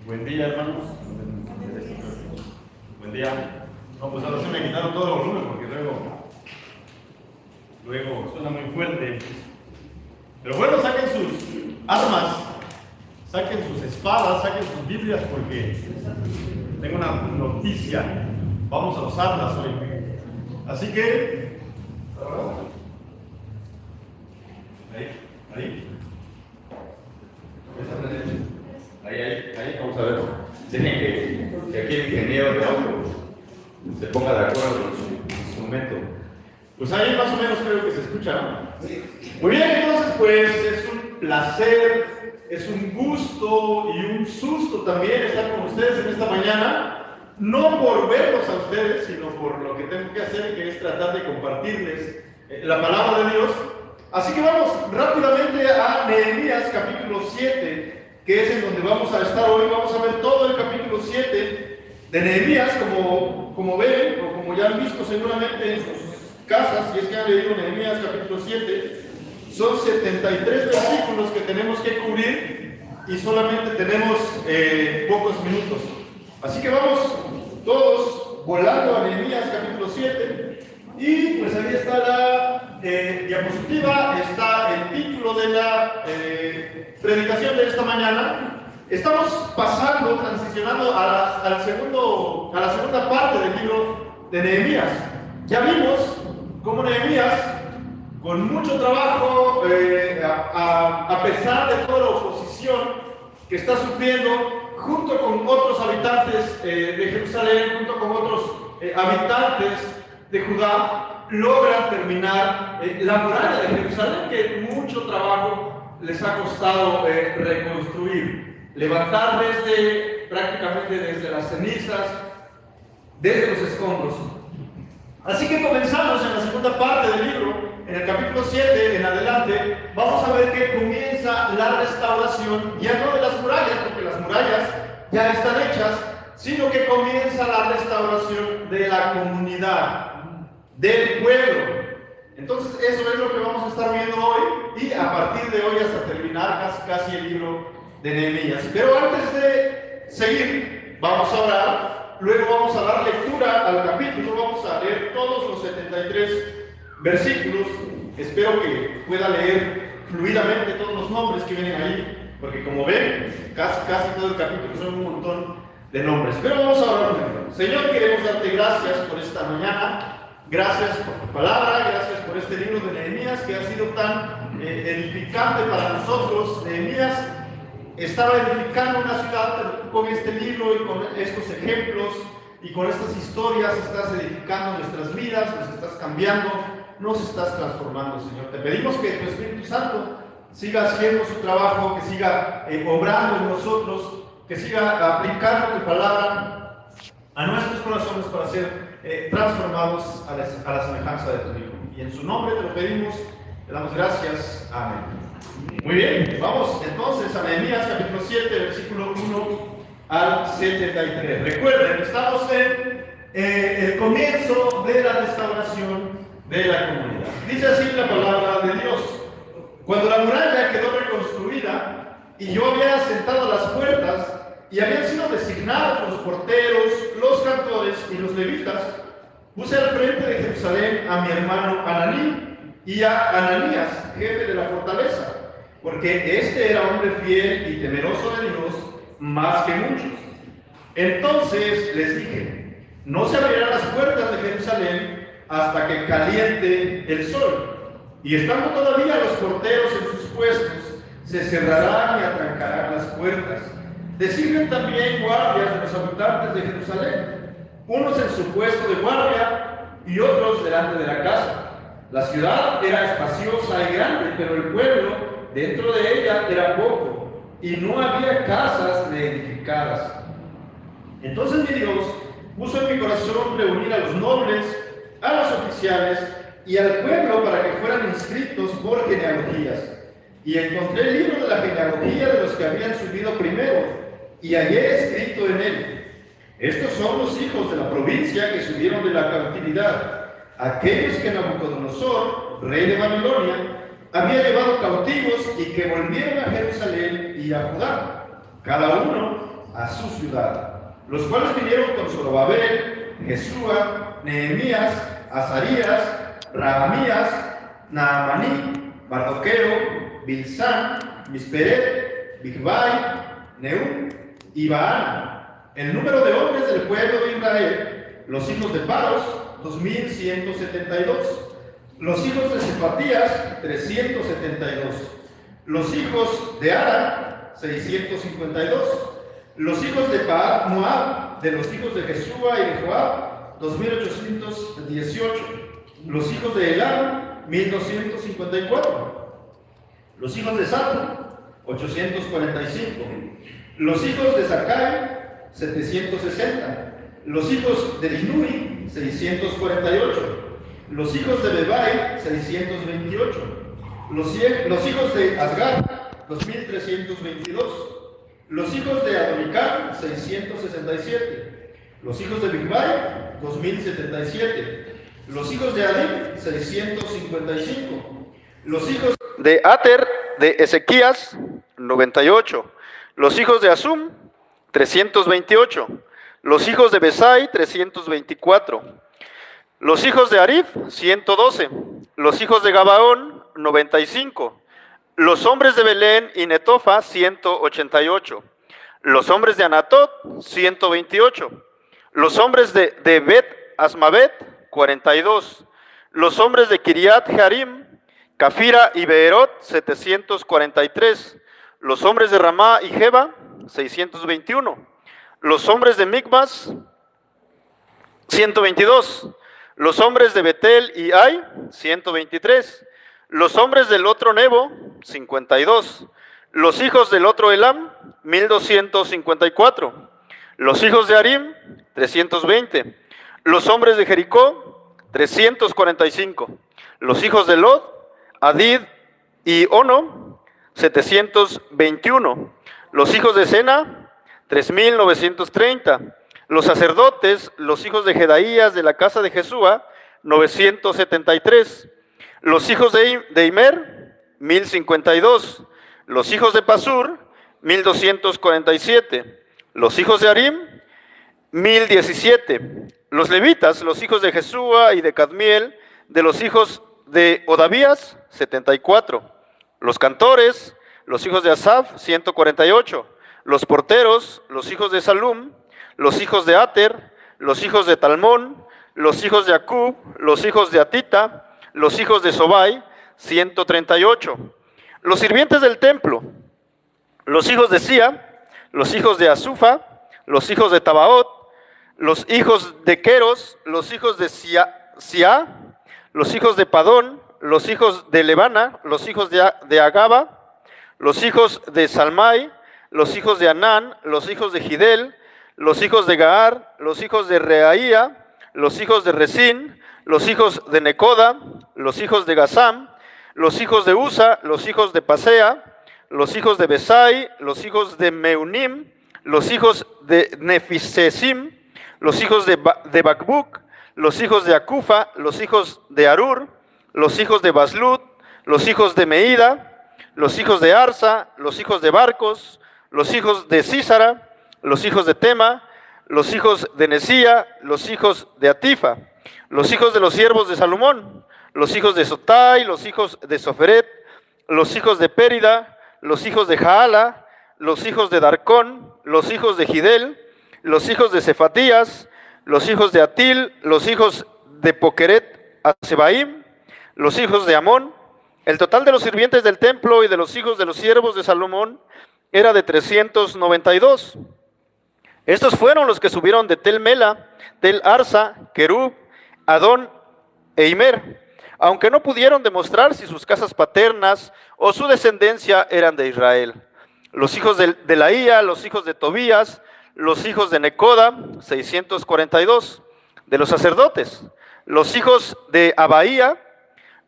Buen día, hermanos. Buen día. No, pues ahora sí me quitaron todo el volumen porque luego suena muy fuerte. Pero bueno, saquen sus armas, saquen sus espadas, saquen sus Biblias porque tengo una noticia. Vamos a usarlas hoy. Así que, ahí, vamos a ver. Dejen que aquí el ingeniero de audio se ponga de acuerdo con su instrumento. Pues ahí más o menos creo que se escucha, ¿no? Muy bien, entonces pues es un placer, es un gusto y un susto también estar con ustedes en esta mañana. No por verlos a ustedes, sino por lo que tengo que hacer, que es tratar de compartirles la palabra de Dios. Así que vamos rápidamente a Nehemías capítulo 7, que es en donde vamos a estar hoy. Vamos a ver todo el capítulo 7 de Nehemías, como ven, o como ya han visto seguramente en sus casas, si es que han leído Nehemías capítulo 7. Son 73 versículos que tenemos que cubrir y solamente tenemos pocos minutos. Así que vamos todos volando a Nehemías capítulo 7 y pues ahí está la diapositiva, está el título de la predicación de esta mañana. Estamos transicionando a la segunda parte del libro de Nehemías. Ya vimos cómo Nehemías, con mucho trabajo, a pesar de toda la oposición que está sufriendo, junto con otros habitantes de Jerusalén, junto con otros habitantes de Judá, logran terminar la muralla de Jerusalén, que mucho trabajo les ha costado reconstruir, levantar prácticamente desde las cenizas, desde los escombros. Así que comenzamos en la segunda parte del libro. En el capítulo 7 en adelante vamos a ver que comienza la restauración, ya no de las murallas, porque las murallas ya están hechas, sino que comienza la restauración de la comunidad, del pueblo. Entonces eso es lo que vamos a estar viendo hoy y a partir de hoy hasta terminar casi el libro de Nehemías. Pero antes de seguir, vamos a orar, luego vamos a dar lectura al capítulo, vamos a leer todos los 73 versículos. Espero que pueda leer fluidamente todos los nombres que vienen ahí, porque como ven, casi todo el capítulo son un montón de nombres. Pero vamos a orar primero. Señor, queremos darte gracias por esta mañana, gracias por tu palabra, gracias por este libro de Nehemías que ha sido tan edificante para nosotros. Nehemías estaba edificando una ciudad, pero tú con este libro y con estos ejemplos y con estas historias estás edificando nuestras vidas, nos estás cambiando, nos estás transformando, Señor. Te pedimos que tu Espíritu Santo siga haciendo su trabajo, que siga obrando en nosotros, que siga aplicando tu palabra a nuestros corazones para ser transformados a la semejanza de tu Hijo. Y en su nombre te lo pedimos, te damos gracias. Amén. Muy bien, vamos entonces a Nehemías capítulo 7, versículo 1 al 73. Recuerden, estamos en el comienzo de la restauración de la comunidad. Dice así la palabra de Dios: cuando la muralla quedó reconstruida y yo había sentado las puertas y habían sido designados los porteros, los cantores y los levitas, puse al frente de Jerusalén a mi hermano Ananí y a Ananías, jefe de la fortaleza, porque este era hombre fiel y temeroso de Dios más que muchos. Entonces les dije: no se abrirán las puertas de Jerusalén hasta que caliente el sol, y estando todavía los porteros en sus puestos, se cerrarán y atrancarán las puertas. Designen también guardias de los habitantes de Jerusalén, unos en su puesto de guardia y otros delante de la casa. La ciudad era espaciosa y grande, pero el pueblo dentro de ella era poco, y no había casas reedificadas. Entonces mi Dios puso en mi corazón reunir a los nobles, a los oficiales y al pueblo para que fueran inscritos por genealogías. Y encontré el libro de la genealogía de los que habían subido primero, y hallé escrito en él: estos son los hijos de la provincia que subieron de la cautividad, aquellos que Nabucodonosor, rey de Babilonia, había llevado cautivos y que volvieron a Jerusalén y a Judá, cada uno a su ciudad, los cuales vinieron con Zorobabel, Jesúa, Nehemías, Azarías, Rahamías, Naamaní, Mardoqueo, Bilsán, Misperet, Bigvai, Nehum y Baana. El número de hombres del pueblo de Israel, los hijos de Paros, 2172. Los hijos de Cefatías, 372. Los hijos de Ara, 652. Los hijos de Baal Moab, de los hijos de Jesúa y de Joab, 2818. Los hijos de Elam, 1254. Los hijos de Satu, 845. Los hijos de Sakai, 760. Los hijos de Dinui, 648. Los hijos de Bebai, 628. Los hijos de Asgar, 2322. Los hijos de Adonicam, 667. Los hijos de Bigvai, 2077. Los hijos de Adin, 655. Los hijos de Ater, de Ezequías, 98. Los hijos de Asum, 328. Los hijos de Besai, 324. Los hijos de Arif, 112. Los hijos de Gabaón, 95. Los hombres de Belén y Netofa, 188. Los hombres de Anatot, 128. Los hombres de Bet Asmavet, 42. Los hombres de Kiriat Jearim, Cafira y Beerot, 743. Los hombres de Ramá y Jeba, 621. Los hombres de Micmas, 122. Los hombres de Betel y Ai, 123. Los hombres del otro Nebo, 52. Los hijos del otro Elam, 1254. Los hijos de Arim, 320. Los hombres de Jericó, 345. Los hijos de Lod, Adid y Ono, 721. Los hijos de Sena, 3930. Los sacerdotes, los hijos de Jedaías de la casa de Jesúa, 973. Los hijos de Imer, 1052. Los hijos de Pasur, 1247. Los hijos de Arim, 1017. Los levitas, los hijos de Jesúa y de Cadmiel, de los hijos de Odavías, 74. Los cantores, los hijos de Asaf, 148. Los porteros, los hijos de Salum, los hijos de Ater, los hijos de Talmón, los hijos de Acub, los hijos de Atita, los hijos de Sobai, 138. Los sirvientes del templo, los hijos de Sia, los hijos de Azufa, los hijos de Tabaot, los hijos de Queros, los hijos de Sia, los hijos de Padón, los hijos de Lebana, los hijos de Agaba, los hijos de Salmai, los hijos de Anán, los hijos de Gidel, los hijos de Gaar, los hijos de Reaía, los hijos de Resín, los hijos de Necoda, los hijos de Gazam, los hijos de Usa, los hijos de Pasea, los hijos de Besai, los hijos de Meunim, los hijos de Nefisesim, los hijos de Bacbuc, los hijos de Acufa, los hijos de Arur, los hijos de Baslut, los hijos de Meida, los hijos de Arsa, los hijos de Barcos, los hijos de Císara, los hijos de Tema, los hijos de Nesía, los hijos de Atifa, los hijos de los siervos de Salomón, los hijos de Sotai, los hijos de Soferet, los hijos de Périda, los hijos de Jaala, los hijos de Darcón, los hijos de Gidel, los hijos de Cefatías, los hijos de Atil, los hijos de Pokeret Asebaim, los hijos de Amón. El total de los sirvientes del templo y de los hijos de los siervos de Salomón era de 392. Estos fueron los que subieron de Tel Mela, Tel Arsa, Kerub, Adón e Imer, aunque no pudieron demostrar si sus casas paternas o su descendencia eran de Israel. Los hijos de Laía, los hijos de Tobías, los hijos de Necoda, 642, de los sacerdotes, los hijos de Abaía,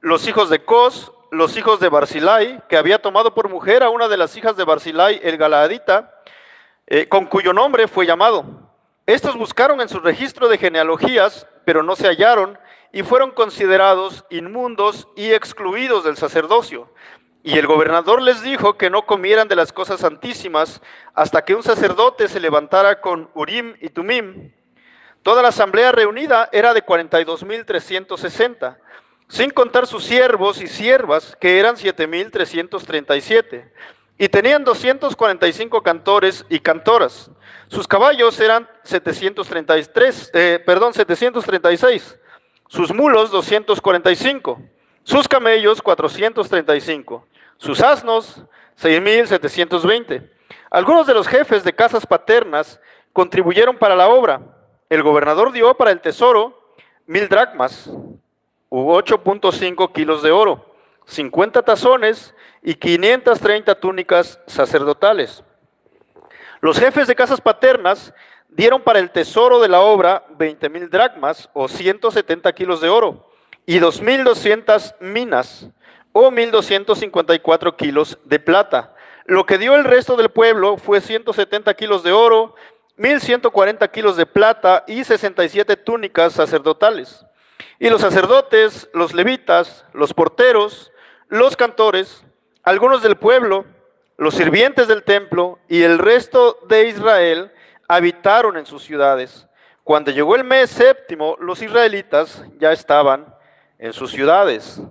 los hijos de Cos, los hijos de Barzilai, que había tomado por mujer a una de las hijas de Barzilai el Galaadita, con cuyo nombre fue llamado. Estos buscaron en su registro de genealogías, pero no se hallaron, y fueron considerados inmundos y excluidos del sacerdocio. Y el gobernador les dijo que no comieran de las cosas santísimas hasta que un sacerdote se levantara con Urim y Tumim. Toda la asamblea reunida era de 42.360, sin contar sus siervos y siervas, que eran 7.337. Y tenían 245 cantores y cantoras. Sus caballos eran 736. Sus mulos 245. Sus camellos 435. Sus asnos 6.720. Algunos de los jefes de casas paternas contribuyeron para la obra. El gobernador dio para el tesoro 1,000 dracmas, u 8.5 kilos de oro, 50 tazones y 530 túnicas sacerdotales. Los jefes de casas paternas dieron para el tesoro de la obra 20,000 dracmas, o 170 kilos de oro, y 2.200 minas, o 1.254 kilos de plata. Lo que dio el resto del pueblo fue 170 kilos de oro, 1.140 kilos de plata y 67 túnicas sacerdotales. Y los sacerdotes, los levitas, los porteros, los cantores, algunos del pueblo, los sirvientes del templo y el resto de Israel habitaron en sus ciudades. Cuando llegó el mes séptimo, los israelitas ya estaban en sus ciudades.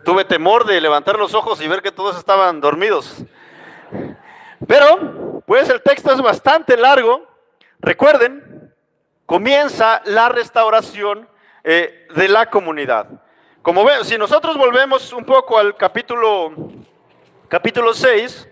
Tuve temor de levantar los ojos y ver que todos estaban dormidos. Pero, pues el texto es bastante largo. Recuerden, comienza la restauración de la comunidad. Como ven, si nosotros volvemos un poco al capítulo 6,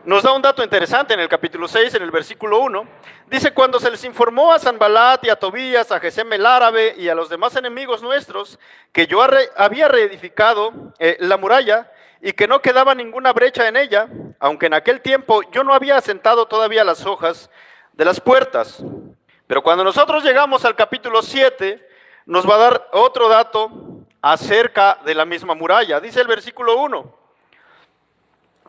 nos da un dato interesante en el capítulo 6, en el versículo 1. Dice: cuando se les informó a Sanbalat y a Tobías, a Gesem el árabe y a los demás enemigos nuestros que yo había reedificado la muralla y que no quedaba ninguna brecha en ella, aunque en aquel tiempo yo no había asentado todavía las hojas de las puertas. Pero cuando nosotros llegamos al capítulo 7, nos va a dar otro dato acerca de la misma muralla. Dice el versículo 1: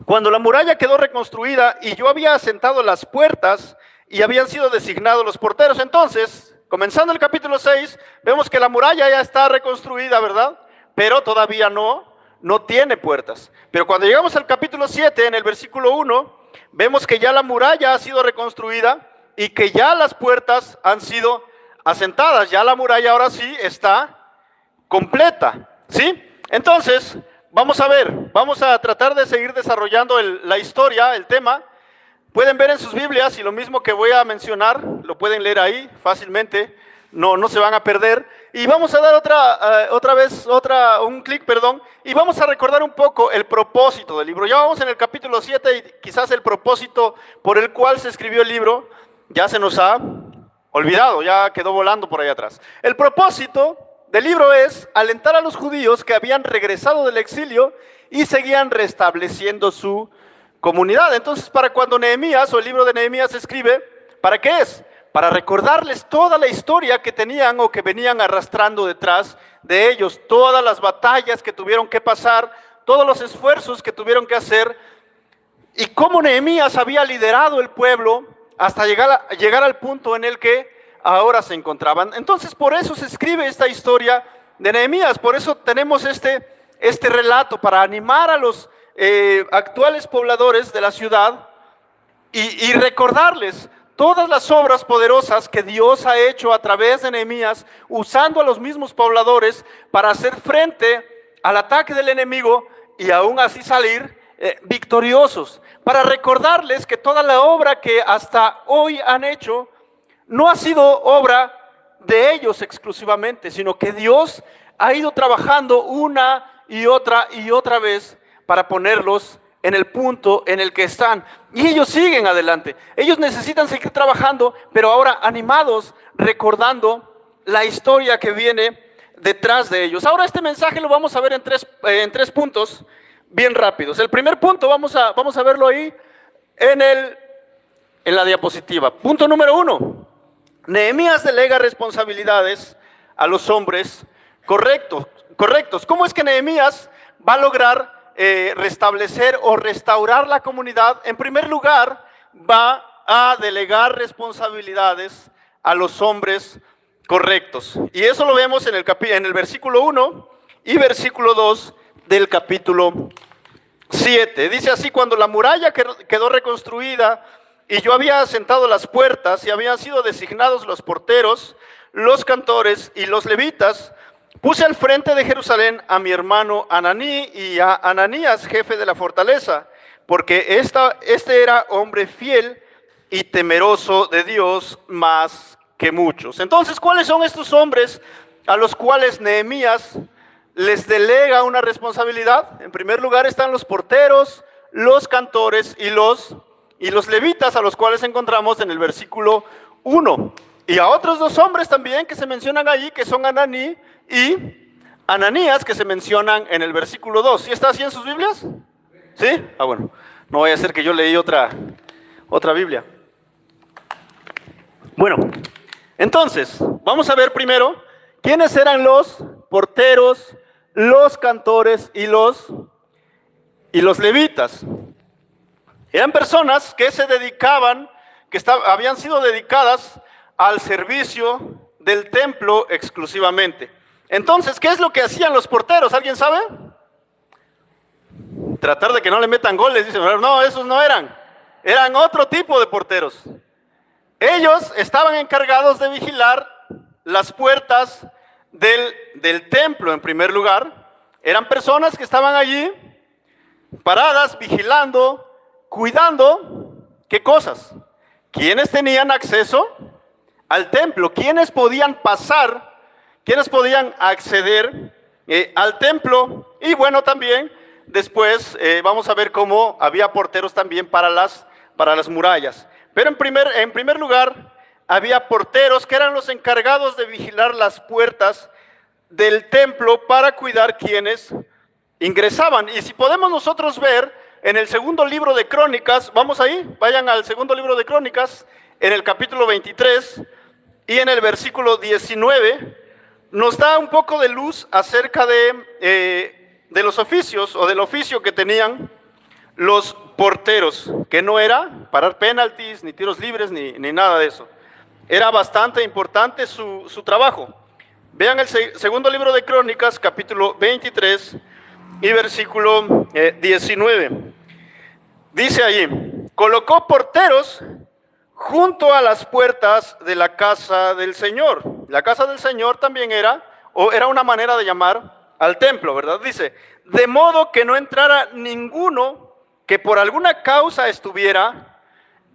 cuando la muralla quedó reconstruida y yo había asentado las puertas y habían sido designados los porteros. Entonces, comenzando el capítulo 6, vemos que la muralla ya está reconstruida, ¿verdad? Pero todavía no tiene puertas. Pero cuando llegamos al capítulo 7, en el versículo 1, vemos que ya la muralla ha sido reconstruida y que ya las puertas han sido asentadas. Ya la muralla ahora sí está completa, ¿sí? Entonces, vamos a tratar de seguir desarrollando la historia, el tema. Pueden ver en sus Biblias, y lo mismo que voy a mencionar, lo pueden leer ahí fácilmente, no se van a perder. Y vamos a dar un clic, y vamos a recordar un poco el propósito del libro. Ya vamos en el capítulo 7 y quizás el propósito por el cual se escribió el libro ya se nos ha olvidado, ya quedó volando por ahí atrás. El propósito del libro es alentar a los judíos que habían regresado del exilio y seguían restableciendo su comunidad. Entonces, para cuando Nehemías o el libro de Nehemías se escribe, ¿para qué es? Para recordarles toda la historia que tenían o que venían arrastrando detrás de ellos, todas las batallas que tuvieron que pasar, todos los esfuerzos que tuvieron que hacer, y cómo Nehemías había liderado el pueblo hasta llegar al punto en el que ahora se encontraban. Entonces, por eso se escribe esta historia de Nehemías, por eso tenemos este relato, para animar a los actuales pobladores de la ciudad y recordarles todas las obras poderosas que Dios ha hecho a través de Nehemías, usando a los mismos pobladores para hacer frente al ataque del enemigo y aún así salir victoriosos, para recordarles que toda la obra que hasta hoy han hecho no ha sido obra de ellos exclusivamente, sino que Dios ha ido trabajando una y otra vez para ponerlos en el punto en el que están. Y ellos siguen adelante. Ellos necesitan seguir trabajando, pero ahora animados, recordando la historia que viene detrás de ellos. Ahora este mensaje lo vamos a ver en tres puntos bien rápidos. El primer punto vamos a verlo ahí en la diapositiva. Punto número 1. Nehemías delega responsabilidades a los hombres correctos. ¿Cómo es que Nehemías va a lograr restablecer o restaurar la comunidad? En primer lugar, va a delegar responsabilidades a los hombres correctos. Y eso lo vemos en el versículo 1 y versículo 2 del capítulo 7. Dice así: cuando la muralla quedó reconstruida y yo había asentado las puertas y habían sido designados los porteros, los cantores y los levitas, puse al frente de Jerusalén a mi hermano Ananí y a Ananías, jefe de la fortaleza, porque este era hombre fiel y temeroso de Dios más que muchos. Entonces, ¿cuáles son estos hombres a los cuales Nehemías les delega una responsabilidad? En primer lugar están los porteros, los cantores y los levitas, a los cuales encontramos en el versículo 1. Y a otros dos hombres también que se mencionan allí, que son Ananí y Ananías, que se mencionan en el versículo 2. ¿Sí está así en sus Biblias? ¿Sí? Bueno, no vaya a ser que yo leí otra Biblia. Bueno, entonces, vamos a ver primero quiénes eran los porteros, los cantores y los levitas. Eran personas que se dedicaban, habían sido dedicadas al servicio del templo exclusivamente. Entonces, ¿qué es lo que hacían los porteros? ¿Alguien sabe? Tratar de que no le metan goles, dicen. No, esos no eran otro tipo de porteros. Ellos estaban encargados de vigilar las puertas del templo en primer lugar. Eran personas que estaban allí paradas, vigilando, cuidando, ¿qué cosas? ¿Quiénes tenían acceso al templo? ¿Quiénes podían pasar? ¿Quiénes podían acceder al templo? Y bueno, también después vamos a ver cómo había porteros también para las murallas. Pero en primer lugar, había porteros que eran los encargados de vigilar las puertas del templo para cuidar quienes ingresaban. Y si podemos nosotros ver en el segundo libro de Crónicas, vamos ahí, vayan al segundo libro de Crónicas, en el capítulo 23 y en el versículo 19, nos da un poco de luz acerca de los oficios o del oficio que tenían los porteros, que no era parar penaltis, ni tiros libres, ni nada de eso. Era bastante importante su trabajo. Vean el segundo libro de Crónicas, capítulo 23 y versículo 19. Dice allí: colocó porteros junto a las puertas de la casa del Señor. La casa del Señor también era una manera de llamar al templo, ¿verdad? Dice: de modo que no entrara ninguno que por alguna causa estuviera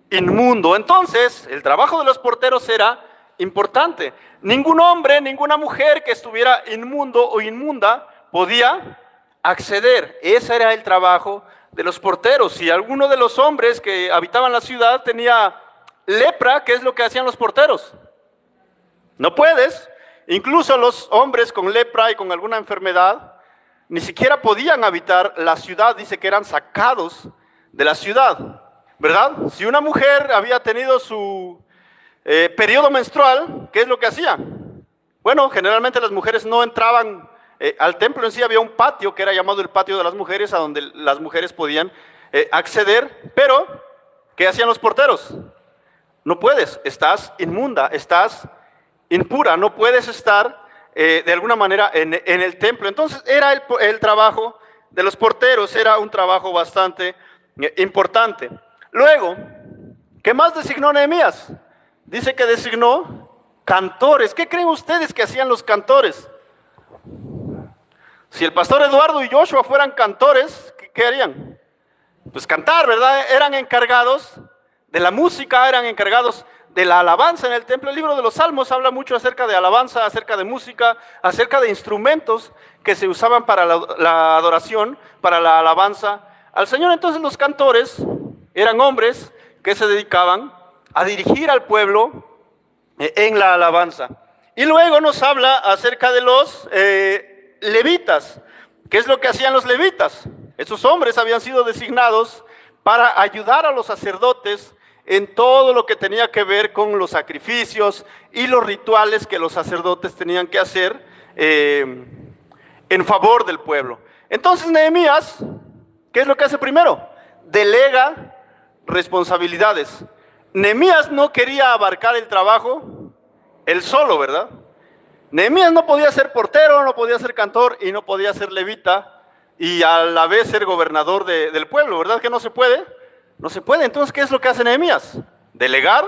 inmundo. Entonces, el trabajo de los porteros era importante. Ningún hombre, ninguna mujer que estuviera inmundo o inmunda podía acceder. Ese era el trabajo de los porteros. Si alguno de los hombres que habitaban la ciudad tenía lepra, ¿qué es lo que hacían los porteros? No puedes. Incluso los hombres con lepra y con alguna enfermedad ni siquiera podían habitar la ciudad. Dice que eran sacados de la ciudad, ¿verdad? Si una mujer había tenido su periodo menstrual, ¿qué es lo que hacía? Bueno, generalmente las mujeres no entraban al templo en sí. Había un patio que era llamado el patio de las mujeres, a donde las mujeres podían acceder. Pero, ¿qué hacían los porteros? No puedes, estás inmunda, estás impura, no puedes estar de alguna manera en el templo. Entonces era el trabajo de los porteros, era un trabajo bastante importante. Luego, ¿qué más designó Nehemías? Dice que designó cantores. ¿Qué creen ustedes que hacían los cantores? Si el pastor Eduardo y Joshua fueran cantores, ¿qué harían? Pues cantar, ¿verdad? Eran encargados de la música, eran encargados de la alabanza en el templo. El libro de los Salmos habla mucho acerca de alabanza, acerca de música, acerca de instrumentos que se usaban para la adoración, para la alabanza al Señor. Entonces los cantores eran hombres que se dedicaban a dirigir al pueblo en la alabanza. Y luego nos habla acerca de los levitas. ¿Qué es lo que hacían los levitas? Esos hombres habían sido designados para ayudar a los sacerdotes en todo lo que tenía que ver con los sacrificios y los rituales que los sacerdotes tenían que hacer en favor del pueblo. Entonces Nehemías, ¿qué es lo que hace primero? Delega responsabilidades. Nehemías no quería abarcar el trabajo él solo, ¿verdad? Nehemías no podía ser portero, no podía ser cantor y no podía ser levita y a la vez ser gobernador del pueblo, ¿verdad que no se puede? No se puede. Entonces, ¿qué es lo que hace Nehemías? Delegar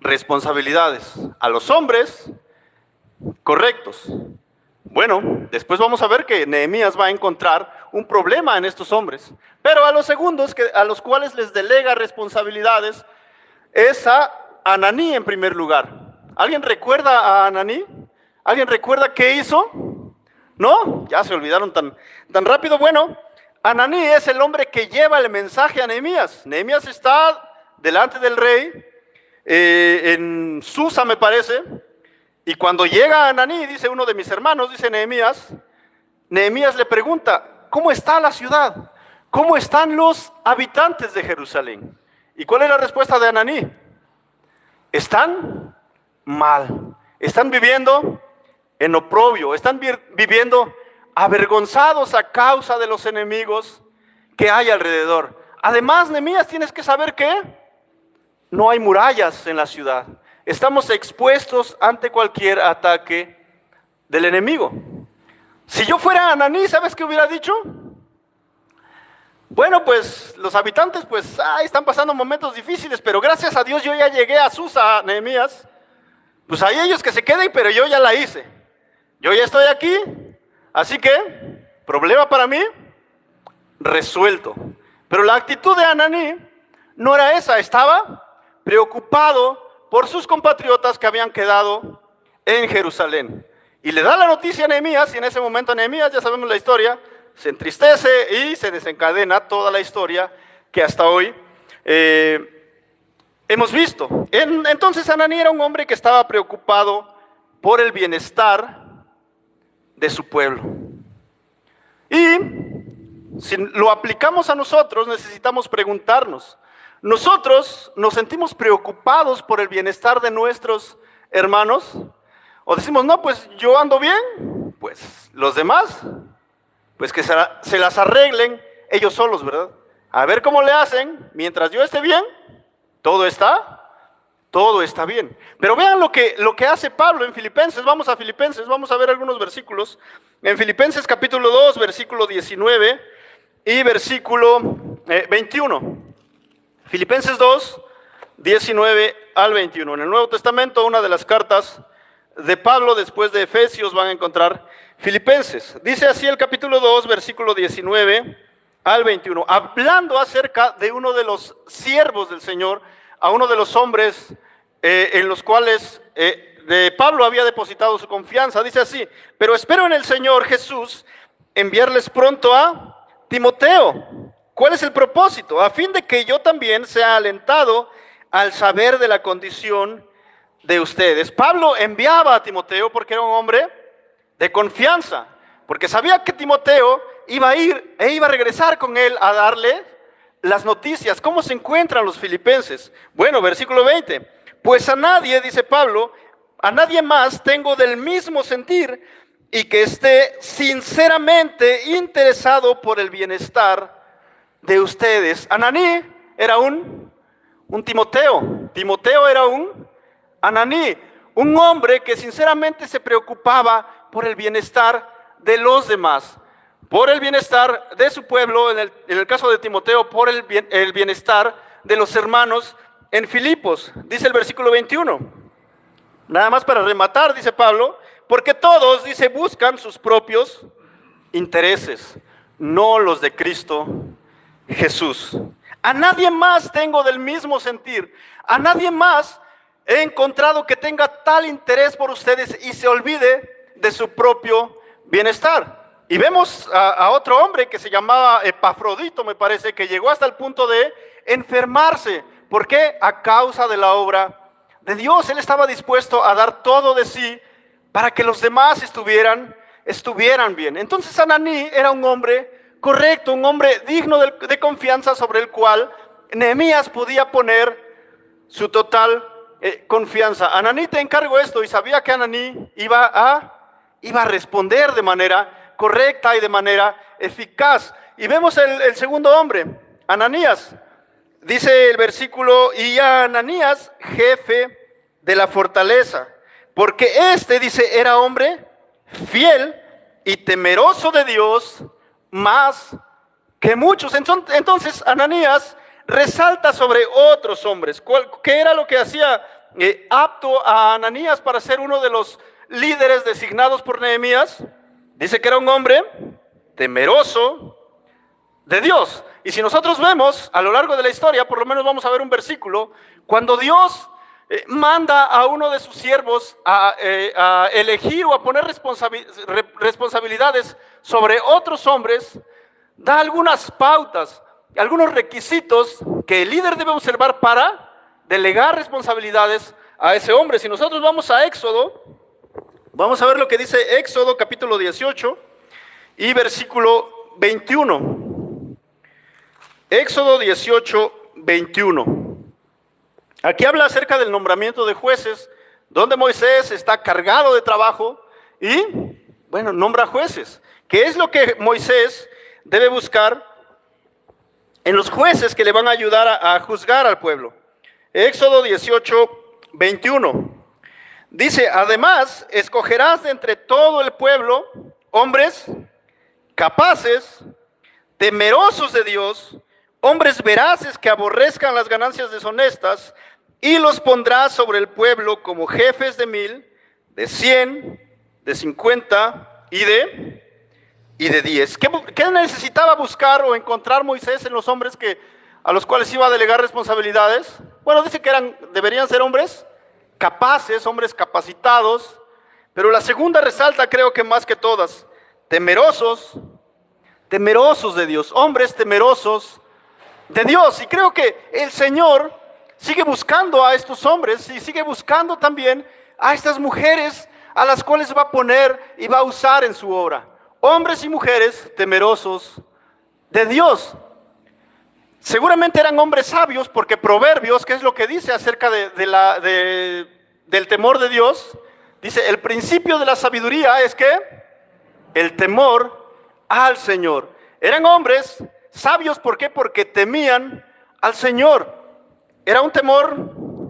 responsabilidades a los hombres correctos. Bueno, después vamos a ver que Nehemías va a encontrar un problema en estos hombres, pero a los segundos a los cuales les delega responsabilidades es a Ananí en primer lugar. ¿Alguien recuerda a Ananí? ¿Alguien recuerda qué hizo? ¿No? Ya se olvidaron tan rápido. Bueno, Ananí es el hombre que lleva el mensaje a Nehemías. Nehemías está delante del rey, en Susa me parece, y cuando llega Ananí, dice uno de mis hermanos, dice Nehemías le pregunta, ¿cómo está la ciudad? ¿Cómo están los habitantes de Jerusalén? ¿Y cuál es la respuesta de Ananí? Están mal, están viviendo en oprobio, están viviendo avergonzados a causa de los enemigos que hay alrededor. Además, Nehemías, tienes que saber que no hay murallas en la ciudad. Estamos expuestos ante cualquier ataque del enemigo. Si yo fuera Ananí, ¿sabes qué hubiera dicho? Bueno, pues los habitantes están pasando momentos difíciles, pero gracias a Dios yo ya llegué a Susa, Nehemías. Pues ahí ellos que se queden, pero yo ya la hice. Yo ya estoy aquí, así que, problema para mí, resuelto. Pero la actitud de Ananí no era esa, estaba preocupado por sus compatriotas que habían quedado en Jerusalén. Y le da la noticia a Nehemías, y en ese momento Nehemías, ya sabemos la historia, se entristece y se desencadena toda la historia que hasta hoy hemos visto. Entonces Ananí era un hombre que estaba preocupado por el bienestar de su pueblo. Y si lo aplicamos a nosotros, necesitamos preguntarnos, ¿nosotros nos sentimos preocupados por el bienestar de nuestros hermanos? ¿O decimos, no, pues yo ando bien, pues los demás, pues que se las arreglen ellos solos, ¿verdad? A ver cómo le hacen, mientras yo esté bien, todo está bien. Pero vean lo que hace Pablo en Filipenses. Vamos a Filipenses, vamos a ver algunos versículos. En Filipenses capítulo 2, versículo 19 y versículo 21. Filipenses 2, 19 al 21. En el Nuevo Testamento, una de las cartas de Pablo después de Efesios, van a encontrar Filipenses. Dice así el capítulo 2, versículo 19 al 21, hablando acerca de uno de los siervos del Señor, a uno de los hombres en los cuales de Pablo había depositado su confianza. Dice así, pero espero en el Señor Jesús enviarles pronto a Timoteo. ¿Cuál es el propósito? A fin de que yo también sea alentado al saber de la condición de ustedes. Pablo enviaba a Timoteo porque era un hombre de confianza, porque sabía que Timoteo iba a ir e iba a regresar con él a darle las noticias. ¿Cómo se encuentran los filipenses? Bueno, versículo 20. Pues a nadie, dice Pablo, a nadie más tengo del mismo sentir y que esté sinceramente interesado por el bienestar de ustedes. Ananí era un Timoteo. Timoteo era un Ananí, un hombre que sinceramente se preocupaba por el bienestar de los demás, por el bienestar de su pueblo, en el caso de Timoteo, por el bienestar de los hermanos en Filipos. Dice el versículo 21, nada más para rematar, dice Pablo, porque todos, dice, buscan sus propios intereses, no los de Cristo Jesús. A nadie más tengo del mismo sentir, a nadie más he encontrado que tenga tal interés por ustedes y se olvide de su propio bienestar. Y vemos a otro hombre que se llamaba Epafrodito, me parece, que llegó hasta el punto de enfermarse. ¿Por qué? A causa de la obra de Dios. Él estaba dispuesto a dar todo de sí para que los demás estuvieran bien. Entonces Ananí era un hombre correcto, un hombre digno de confianza sobre el cual Nehemías podía poner su total confianza. Ananí, te encargo esto, y sabía que Ananí iba a responder de manera correcta y de manera eficaz. Y vemos el segundo hombre, Ananías. Dice el versículo, y a Ananías, jefe de la fortaleza, porque este, dice, era hombre fiel y temeroso de Dios más que muchos. Entonces Ananías resalta sobre otros hombres. ¿Qué era lo que hacía apto a Ananías para ser uno de los líderes designados por Nehemías? Dice que era un hombre temeroso de Dios. Y si nosotros vemos a lo largo de la historia, por lo menos vamos a ver un versículo, cuando Dios manda a uno de sus siervos a elegir o a poner responsabilidades sobre otros hombres, da algunas pautas, algunos requisitos que el líder debe observar para delegar responsabilidades a ese hombre. Si nosotros vamos a Éxodo, vamos a ver lo que dice Éxodo capítulo 18 y versículo 21. Éxodo 18, 21. Aquí habla acerca del nombramiento de jueces, donde Moisés está cargado de trabajo y, bueno, nombra jueces. ¿Qué es lo que Moisés debe buscar en los jueces que le van a ayudar a juzgar al pueblo? Éxodo 18, 21. Dice, además, escogerás de entre todo el pueblo hombres capaces, temerosos de Dios, hombres veraces que aborrezcan las ganancias deshonestas, y los pondrás sobre el pueblo como jefes de 1000, de 100, de 50 y de 10. ¿Qué necesitaba buscar o encontrar Moisés en los hombres a los cuales iba a delegar responsabilidades? Bueno, dice que deberían ser hombres capaces, hombres capacitados, pero la segunda resalta, creo que más que todas, temerosos de Dios, hombres temerosos de Dios. Y creo que el Señor sigue buscando a estos hombres y sigue buscando también a estas mujeres a las cuales va a poner y va a usar en su obra. Hombres y mujeres temerosos de Dios. Seguramente eran hombres sabios, porque Proverbios, ¿qué es lo que dice acerca del temor de Dios? Dice, el principio de la sabiduría es que el temor al Señor. Eran hombres sabios, ¿por qué? Porque temían al Señor. Era un temor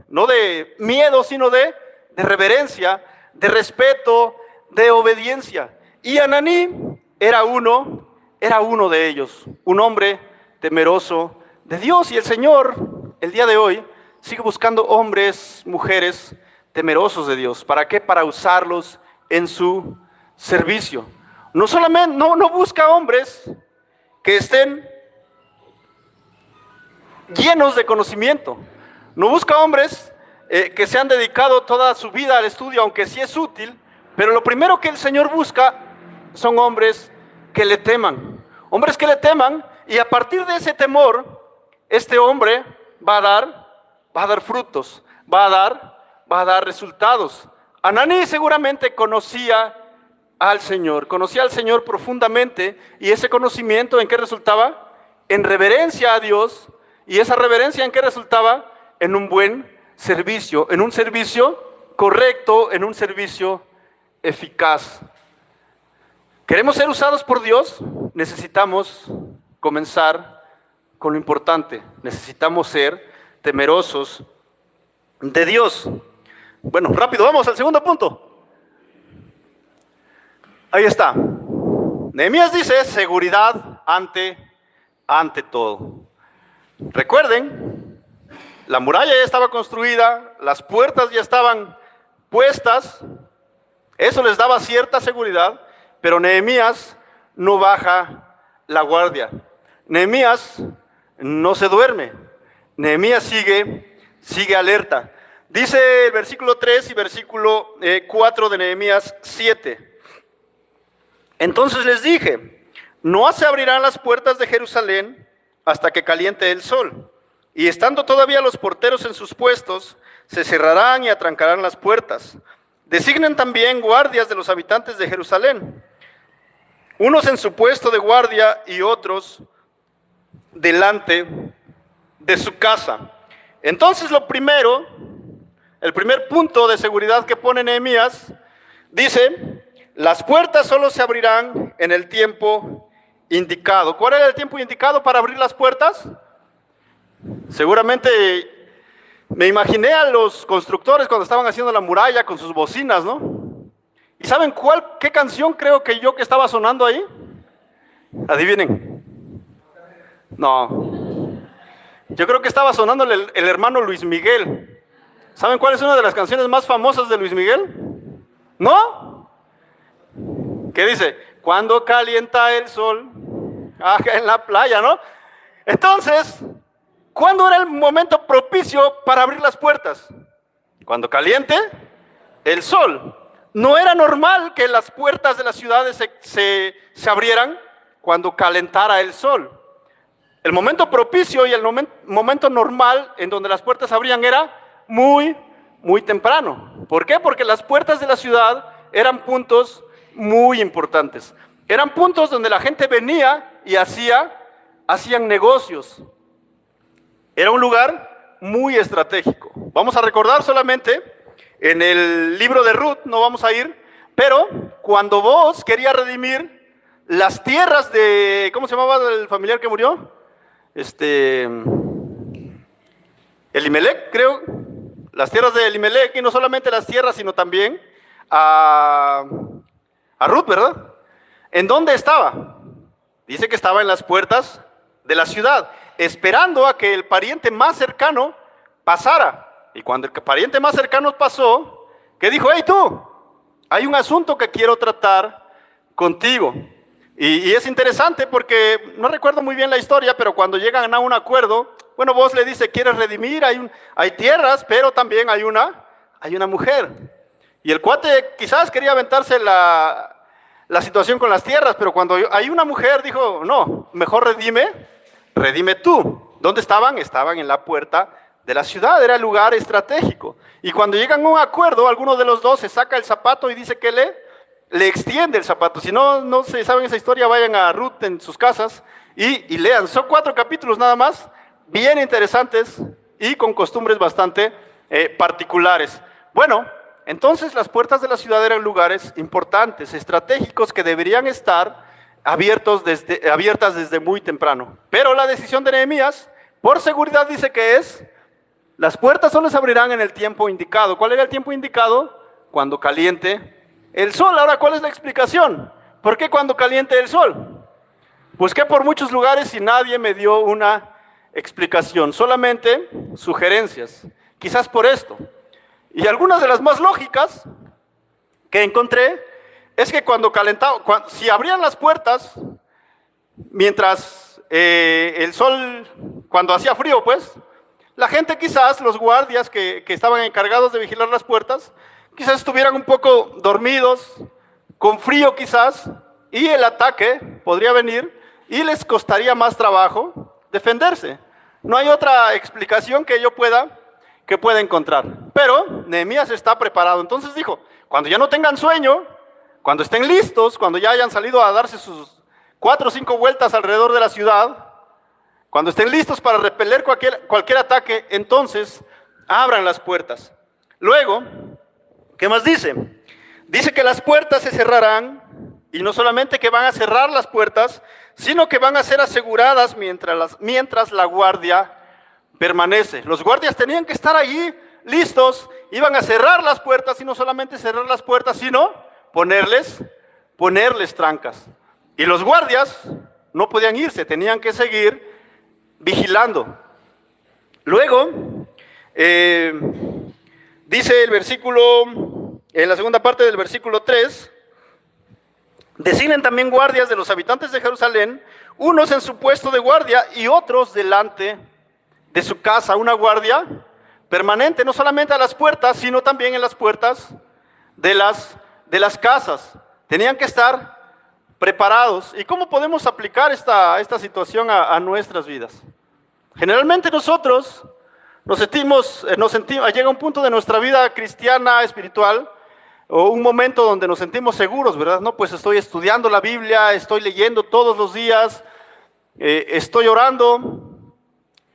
no de miedo, sino de reverencia, de respeto, de obediencia. Y Ananí era uno de ellos, un hombre temeroso de Dios. Y el Señor, el día de hoy, sigue buscando hombres, mujeres temerosos de Dios. ¿Para qué? Para usarlos en su servicio. No solamente, no busca hombres que estén llenos de conocimiento. No busca hombres que se han dedicado toda su vida al estudio, aunque sí es útil, pero lo primero que el Señor busca son hombres que le teman. Hombres que le teman, y a partir de ese temor, este hombre va a dar frutos, va a dar resultados. Ananí seguramente conocía al Señor profundamente, y ese conocimiento, ¿en qué resultaba? En reverencia a Dios. ¿Y esa reverencia en qué resultaba? En un buen servicio, en un servicio correcto, en un servicio eficaz. ¿Queremos ser usados por Dios? Necesitamos comenzar con lo importante. Necesitamos ser temerosos de Dios. Bueno, rápido, vamos al segundo punto. Ahí está. Nehemías dice seguridad ante todo. Recuerden, la muralla ya estaba construida, las puertas ya estaban puestas, eso les daba cierta seguridad, pero Nehemías no baja la guardia. Nehemías no se duerme, Nehemías sigue alerta. Dice el versículo 3 y versículo 4 de Nehemías 7. Entonces les dije, no se abrirán las puertas de Jerusalén hasta que caliente el sol, y estando todavía los porteros en sus puestos, se cerrarán y atrancarán las puertas. Designen también guardias de los habitantes de Jerusalén, unos en su puesto de guardia y otros delante de su casa. Entonces el primer punto de seguridad que pone Nehemías, dice, las puertas solo se abrirán en el tiempo indicado. ¿Cuál era el tiempo indicado para abrir las puertas? Seguramente Me imaginé a los constructores cuando estaban haciendo la muralla con sus bocinas, ¿no? ¿Y saben qué canción creo que estaba sonando ahí? Adivinen. No. Yo creo que estaba sonando el hermano Luis Miguel. ¿Saben cuál es una de las canciones más famosas de Luis Miguel? ¿No? ¿Qué dice? Cuando calienta el sol, acá en la playa, ¿no? Entonces, ¿cuándo era el momento propicio para abrir las puertas? Cuando caliente el sol. No era normal que las puertas de las ciudades se abrieran cuando calentara el sol. El momento propicio y el momento normal en donde las puertas abrían era muy temprano. ¿Por qué? Porque las puertas de la ciudad eran puntos muy importantes. Eran puntos donde la gente venía y hacían negocios. Era un lugar muy estratégico. Vamos a recordar solamente en el libro de Ruth, no vamos a ir, pero cuando Booz quería redimir las tierras de, ¿cómo se llamaba el familiar que murió? Elimelec, creo. Las tierras de Elimelec, y no solamente las tierras, sino también a Ruth, ¿verdad? ¿En dónde estaba? Dice que estaba en las puertas de la ciudad, esperando a que el pariente más cercano pasara. Y cuando el pariente más cercano pasó, ¿qué dijo? Hey tú, hay un asunto que quiero tratar contigo. Y es interesante porque no recuerdo muy bien la historia, pero cuando llegan a un acuerdo, bueno, Booz le dice, ¿quieres redimir? Hay tierras, pero también hay una mujer. Y el cuate quizás quería aventarse la situación con las tierras, pero cuando hay una mujer dijo, no, mejor redime tú. ¿Dónde estaban? Estaban en la puerta de la ciudad, era el lugar estratégico. Y cuando llegan a un acuerdo, alguno de los dos se saca el zapato y dice que le extiende el zapato. Si no se saben esa historia, vayan a Ruth en sus casas y lean. Son 4 capítulos nada más, bien interesantes y con costumbres bastante particulares. Bueno, entonces las puertas de la ciudad eran lugares importantes, estratégicos, que deberían estar abiertas desde muy temprano. Pero la decisión de Nehemías, por seguridad, dice que las puertas solo se abrirán en el tiempo indicado. ¿Cuál era el tiempo indicado? Cuando caliente el sol. Ahora, ¿cuál es la explicación? ¿Por qué cuando caliente el sol? Busqué por muchos lugares y nadie me dio una explicación, solamente sugerencias. Quizás por esto. Y algunas de las más lógicas que encontré es que si abrían las puertas, mientras el sol, cuando hacía frío, pues, la gente quizás, los guardias que estaban encargados de vigilar las puertas, quizás estuvieran un poco dormidos, con frío quizás, y el ataque podría venir y les costaría más trabajo defenderse. No hay otra explicación que yo pueda encontrar. Pero Nehemías está preparado. Entonces dijo, cuando ya no tengan sueño, cuando estén listos, cuando ya hayan salido a darse sus 4 o 5 vueltas alrededor de la ciudad, cuando estén listos para repeler cualquier ataque, entonces abran las puertas. Luego, ¿qué más dice? Dice que las puertas se cerrarán, y no solamente que van a cerrar las puertas, sino que van a ser aseguradas mientras la guardia permanece. Los guardias tenían que estar allí listos, iban a cerrar las puertas, y no solamente cerrar las puertas, sino ponerles trancas. Y los guardias no podían irse, tenían que seguir vigilando. Luego, dice el versículo, en la segunda parte del versículo 3, designen también guardias de los habitantes de Jerusalén, unos en su puesto de guardia y otros delante de su casa, una guardia permanente, no solamente a las puertas, sino también en las puertas de las casas. Tenían que estar preparados. ¿Y cómo podemos aplicar esta situación a nuestras vidas? Generalmente nosotros llega un punto de nuestra vida cristiana, espiritual, o un momento donde nos sentimos seguros, ¿verdad? No, pues estoy estudiando la Biblia, estoy leyendo todos los días, estoy orando,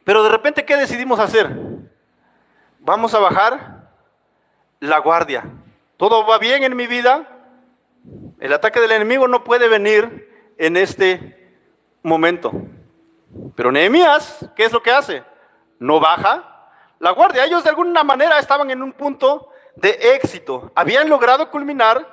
pero de repente, ¿qué decidimos hacer? Vamos a bajar la guardia. Todo va bien en mi vida, el ataque del enemigo no puede venir en este momento. Pero Nehemías, ¿qué es lo que hace? No baja la guardia. Ellos de alguna manera estaban en un punto de éxito. Habían logrado culminar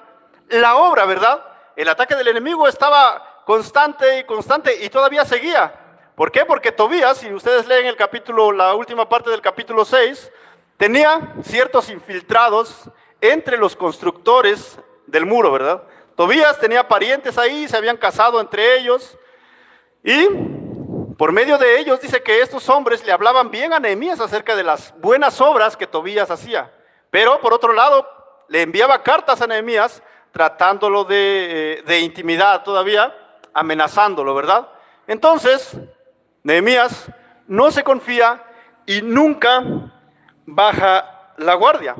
la obra, ¿verdad? El ataque del enemigo estaba constante y constante y todavía seguía. ¿Por qué? Porque Tobías, si ustedes leen el capítulo, la última parte del capítulo 6, tenía ciertos infiltrados entre los constructores del muro, ¿verdad? Tobías tenía parientes ahí, se habían casado entre ellos y por medio de ellos dice que estos hombres le hablaban bien a Nehemías acerca de las buenas obras que Tobías hacía. Pero por otro lado, le enviaba cartas a Nehemías tratándolo de intimidad todavía, amenazándolo, ¿verdad? Entonces, Nehemías no se confía y nunca baja la guardia.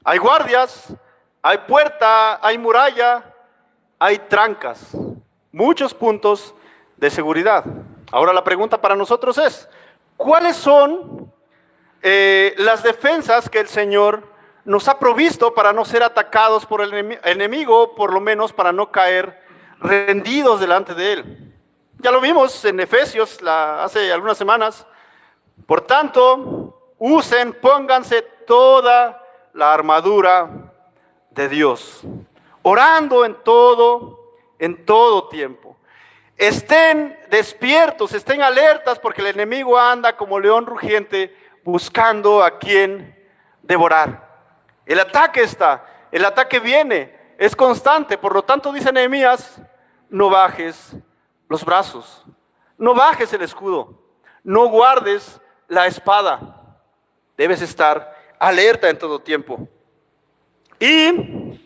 Hay guardias, hay puerta, hay muralla, hay trancas, muchos puntos de seguridad. Ahora la pregunta para nosotros es, ¿cuáles son las defensas que el Señor nos ha provisto para no ser atacados por el enemigo, por lo menos para no caer rendidos delante de Él? Ya lo vimos en Efesios hace algunas semanas. Por tanto, pónganse toda la armadura de Dios, orando en todo tiempo. Estén despiertos, estén alertas, porque el enemigo anda como león rugiente buscando a quien devorar. El ataque viene, es constante. Por lo tanto, dice Nehemías, no bajes los brazos, no bajes el escudo, no guardes la espada. Debes estar alerta en todo tiempo. Y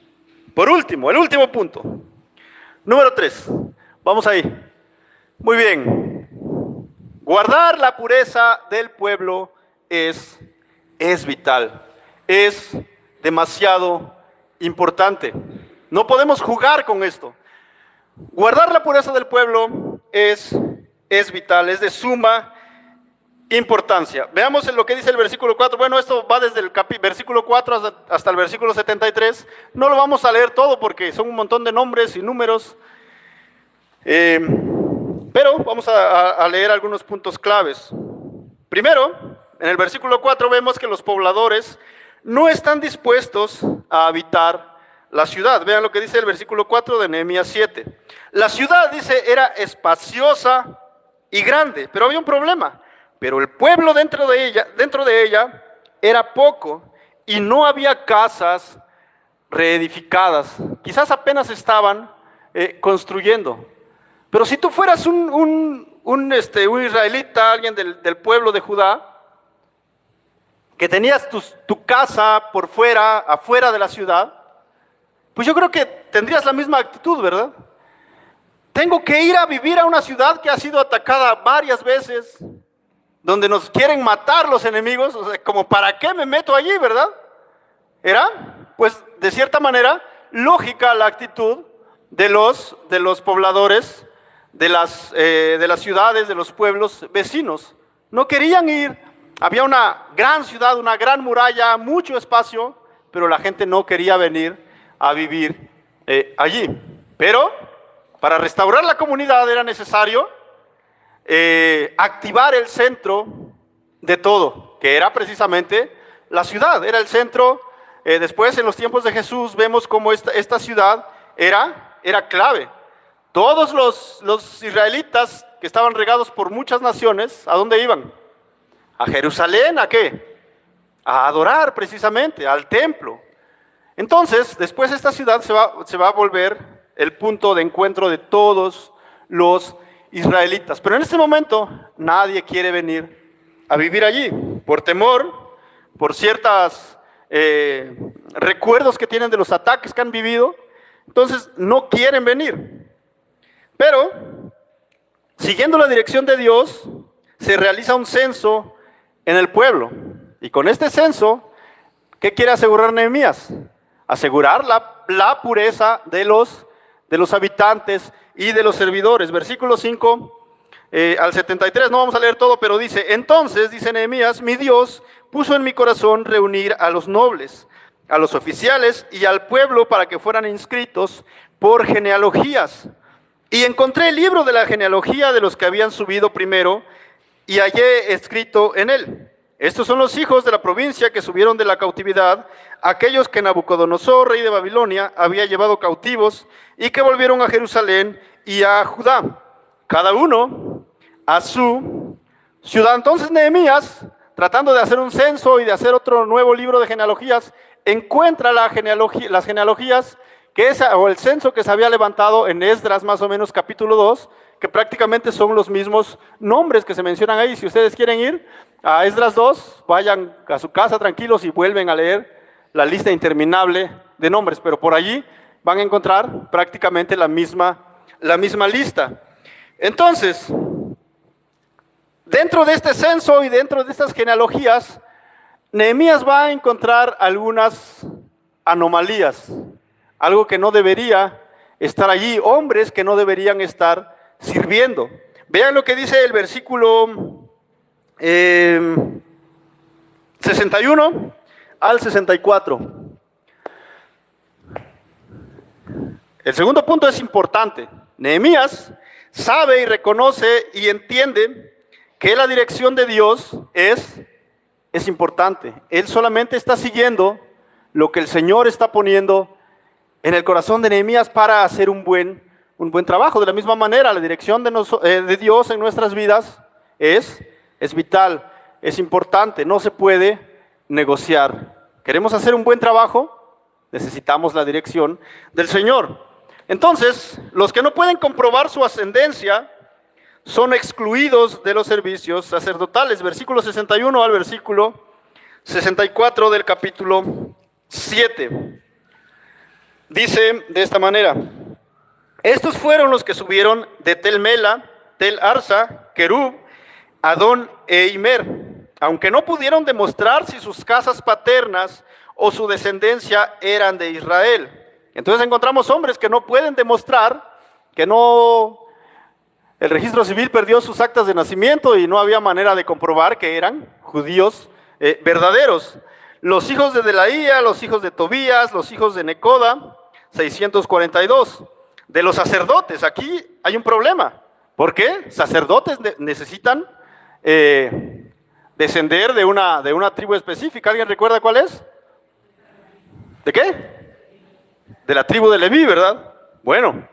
por último, el último punto, número 3. Vamos ahí. Muy bien. Guardar la pureza del pueblo es vital, es demasiado importante. No podemos jugar con esto. Guardar la pureza del pueblo es vital, es de suma importancia. Veamos en lo que dice el versículo 4. Bueno, esto va desde el versículo 4 hasta el versículo 73. No lo vamos a leer todo porque son un montón de nombres y números. Pero vamos a leer algunos puntos claves. Primero, en el versículo 4 vemos que los pobladores no están dispuestos a habitar la ciudad. Vean lo que dice el versículo 4 de Nehemías 7. La ciudad, dice, era espaciosa y grande, pero había un problema. Pero el pueblo dentro de ella era poco y no había casas reedificadas. Quizás apenas estaban construyendo. Pero si tú fueras un israelita, alguien del pueblo de Judá, que tenías tu casa por fuera, afuera de la ciudad, pues yo creo que tendrías la misma actitud, ¿verdad? Tengo que ir a vivir a una ciudad que ha sido atacada varias veces, donde nos quieren matar los enemigos, o sea, como para qué me meto allí, ¿verdad? Era, pues, de cierta manera, lógica la actitud de los pobladores de las ciudades, de los pueblos vecinos. No querían ir. Había una gran ciudad, una gran muralla, mucho espacio, pero la gente no quería venir a vivir allí. Pero para restaurar la comunidad era necesario activar el centro de todo, que era precisamente la ciudad. Era el centro. Después, en los tiempos de Jesús, vemos cómo esta ciudad era clave. Todos los israelitas que estaban regados por muchas naciones, ¿a dónde iban? A Jerusalén, ¿a qué? A adorar precisamente, al templo. Entonces, después esta ciudad se va a volver el punto de encuentro de todos los israelitas. Pero en este momento nadie quiere venir a vivir allí, por temor, por ciertos recuerdos que tienen de los ataques que han vivido. Entonces no quieren venir. Pero, siguiendo la dirección de Dios, se realiza un censo en el pueblo. Y con este censo, ¿qué quiere asegurar Nehemías? Asegurar la pureza de los habitantes y de los servidores. Versículo 5 al 73, no vamos a leer todo, pero dice: entonces, dice Nehemías, mi Dios puso en mi corazón reunir a los nobles, a los oficiales y al pueblo para que fueran inscritos por genealogías. Y encontré el libro de la genealogía de los que habían subido primero y hallé escrito en él Estos son los hijos de la provincia que subieron de la cautividad, aquellos que Nabucodonosor, rey de Babilonia, había llevado cautivos y que volvieron a Jerusalén y a Judá, cada uno a su ciudad. Entonces Nehemías, tratando de hacer un censo y de hacer otro nuevo libro de genealogías, encuentra las genealogías o el censo que se había levantado en Esdras, más o menos capítulo 2, que prácticamente son los mismos nombres que se mencionan ahí. Si ustedes quieren ir a Esdras 2, vayan a su casa tranquilos y vuelven a leer la lista interminable de nombres, pero por allí van a encontrar prácticamente la misma lista. Entonces, dentro de este censo y dentro de estas genealogías, Nehemías va a encontrar algunas anomalías, algo que no debería estar allí, hombres que no deberían estar sirviendo. Vean lo que dice el versículo 61 al 64. El segundo punto es importante. Nehemías sabe y reconoce y entiende que la dirección de Dios es importante. Él solamente está siguiendo lo que el Señor está poniendo en el corazón de Nehemías para hacer un buen trabajo. De la misma manera, la dirección de Dios en nuestras vidas es vital, es importante, no se puede negociar. ¿Queremos hacer un buen trabajo? Necesitamos la dirección del Señor. Entonces, los que no pueden comprobar su ascendencia son excluidos de los servicios sacerdotales. Versículo 61 al versículo 64 del capítulo 7. Dice de esta manera: estos fueron los que subieron de Tel Mela, Tel Arsa, Kerub, Adón e Imer, aunque no pudieron demostrar si sus casas paternas o su descendencia eran de Israel. Entonces encontramos hombres que no pueden demostrar, el registro civil perdió sus actas de nacimiento y no había manera de comprobar que eran judíos verdaderos. Los hijos de Delaía, los hijos de Tobías, los hijos de Necoda, 642. De los sacerdotes, aquí hay un problema. ¿Por qué? Sacerdotes necesitan descender de una tribu específica. ¿Alguien recuerda cuál es? ¿De qué? De la tribu de Leví, ¿verdad? Bueno,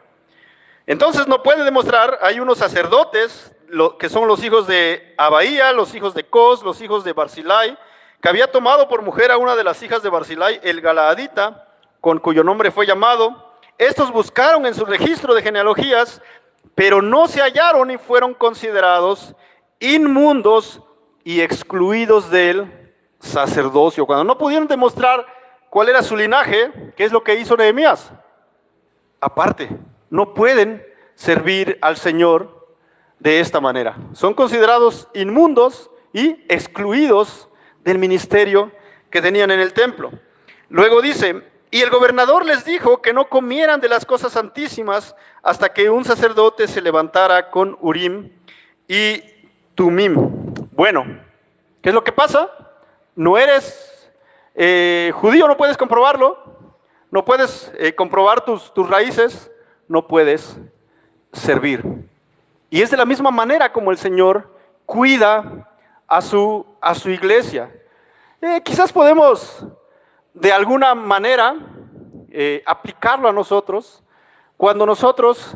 entonces no puede demostrar. Hay unos sacerdotes, que son los hijos de Abaía, los hijos de Cos, los hijos de Barzilai, que había tomado por mujer a una de las hijas de Barzilai, el Galaadita, con cuyo nombre fue llamado. Estos buscaron en su registro de genealogías, pero no se hallaron y fueron considerados inmundos y excluidos del sacerdocio. Cuando no pudieron demostrar cuál era su linaje, ¿qué es lo que hizo Nehemías? Aparte, no pueden servir al Señor de esta manera. Son considerados inmundos y excluidos del ministerio que tenían en el templo. Luego dice: y el gobernador les dijo que no comieran de las cosas santísimas hasta que un sacerdote se levantara con Urim y Tumim. Bueno, ¿qué es lo que pasa? No eres judío, no puedes comprobarlo, no puedes comprobar tus raíces, no puedes servir. Y es de la misma manera como el Señor cuida a su iglesia. Quizás podemos de alguna manera aplicarlo a nosotros cuando nosotros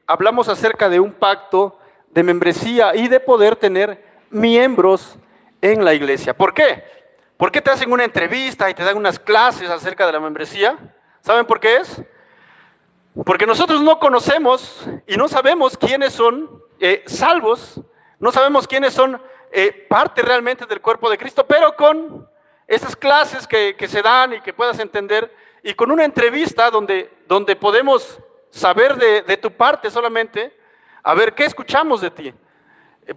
hablamos acerca de un pacto de membresía y de poder tener miembros en la iglesia. ¿Por qué? ¿Por qué te hacen una entrevista y te dan unas clases acerca de la membresía? ¿Saben por qué es? Porque nosotros no conocemos y no sabemos quiénes son salvos, no sabemos quiénes son parte realmente del cuerpo de Cristo, pero con esas clases que se dan y que puedas entender, y con una entrevista donde podemos saber de tu parte solamente, a ver qué escuchamos de ti.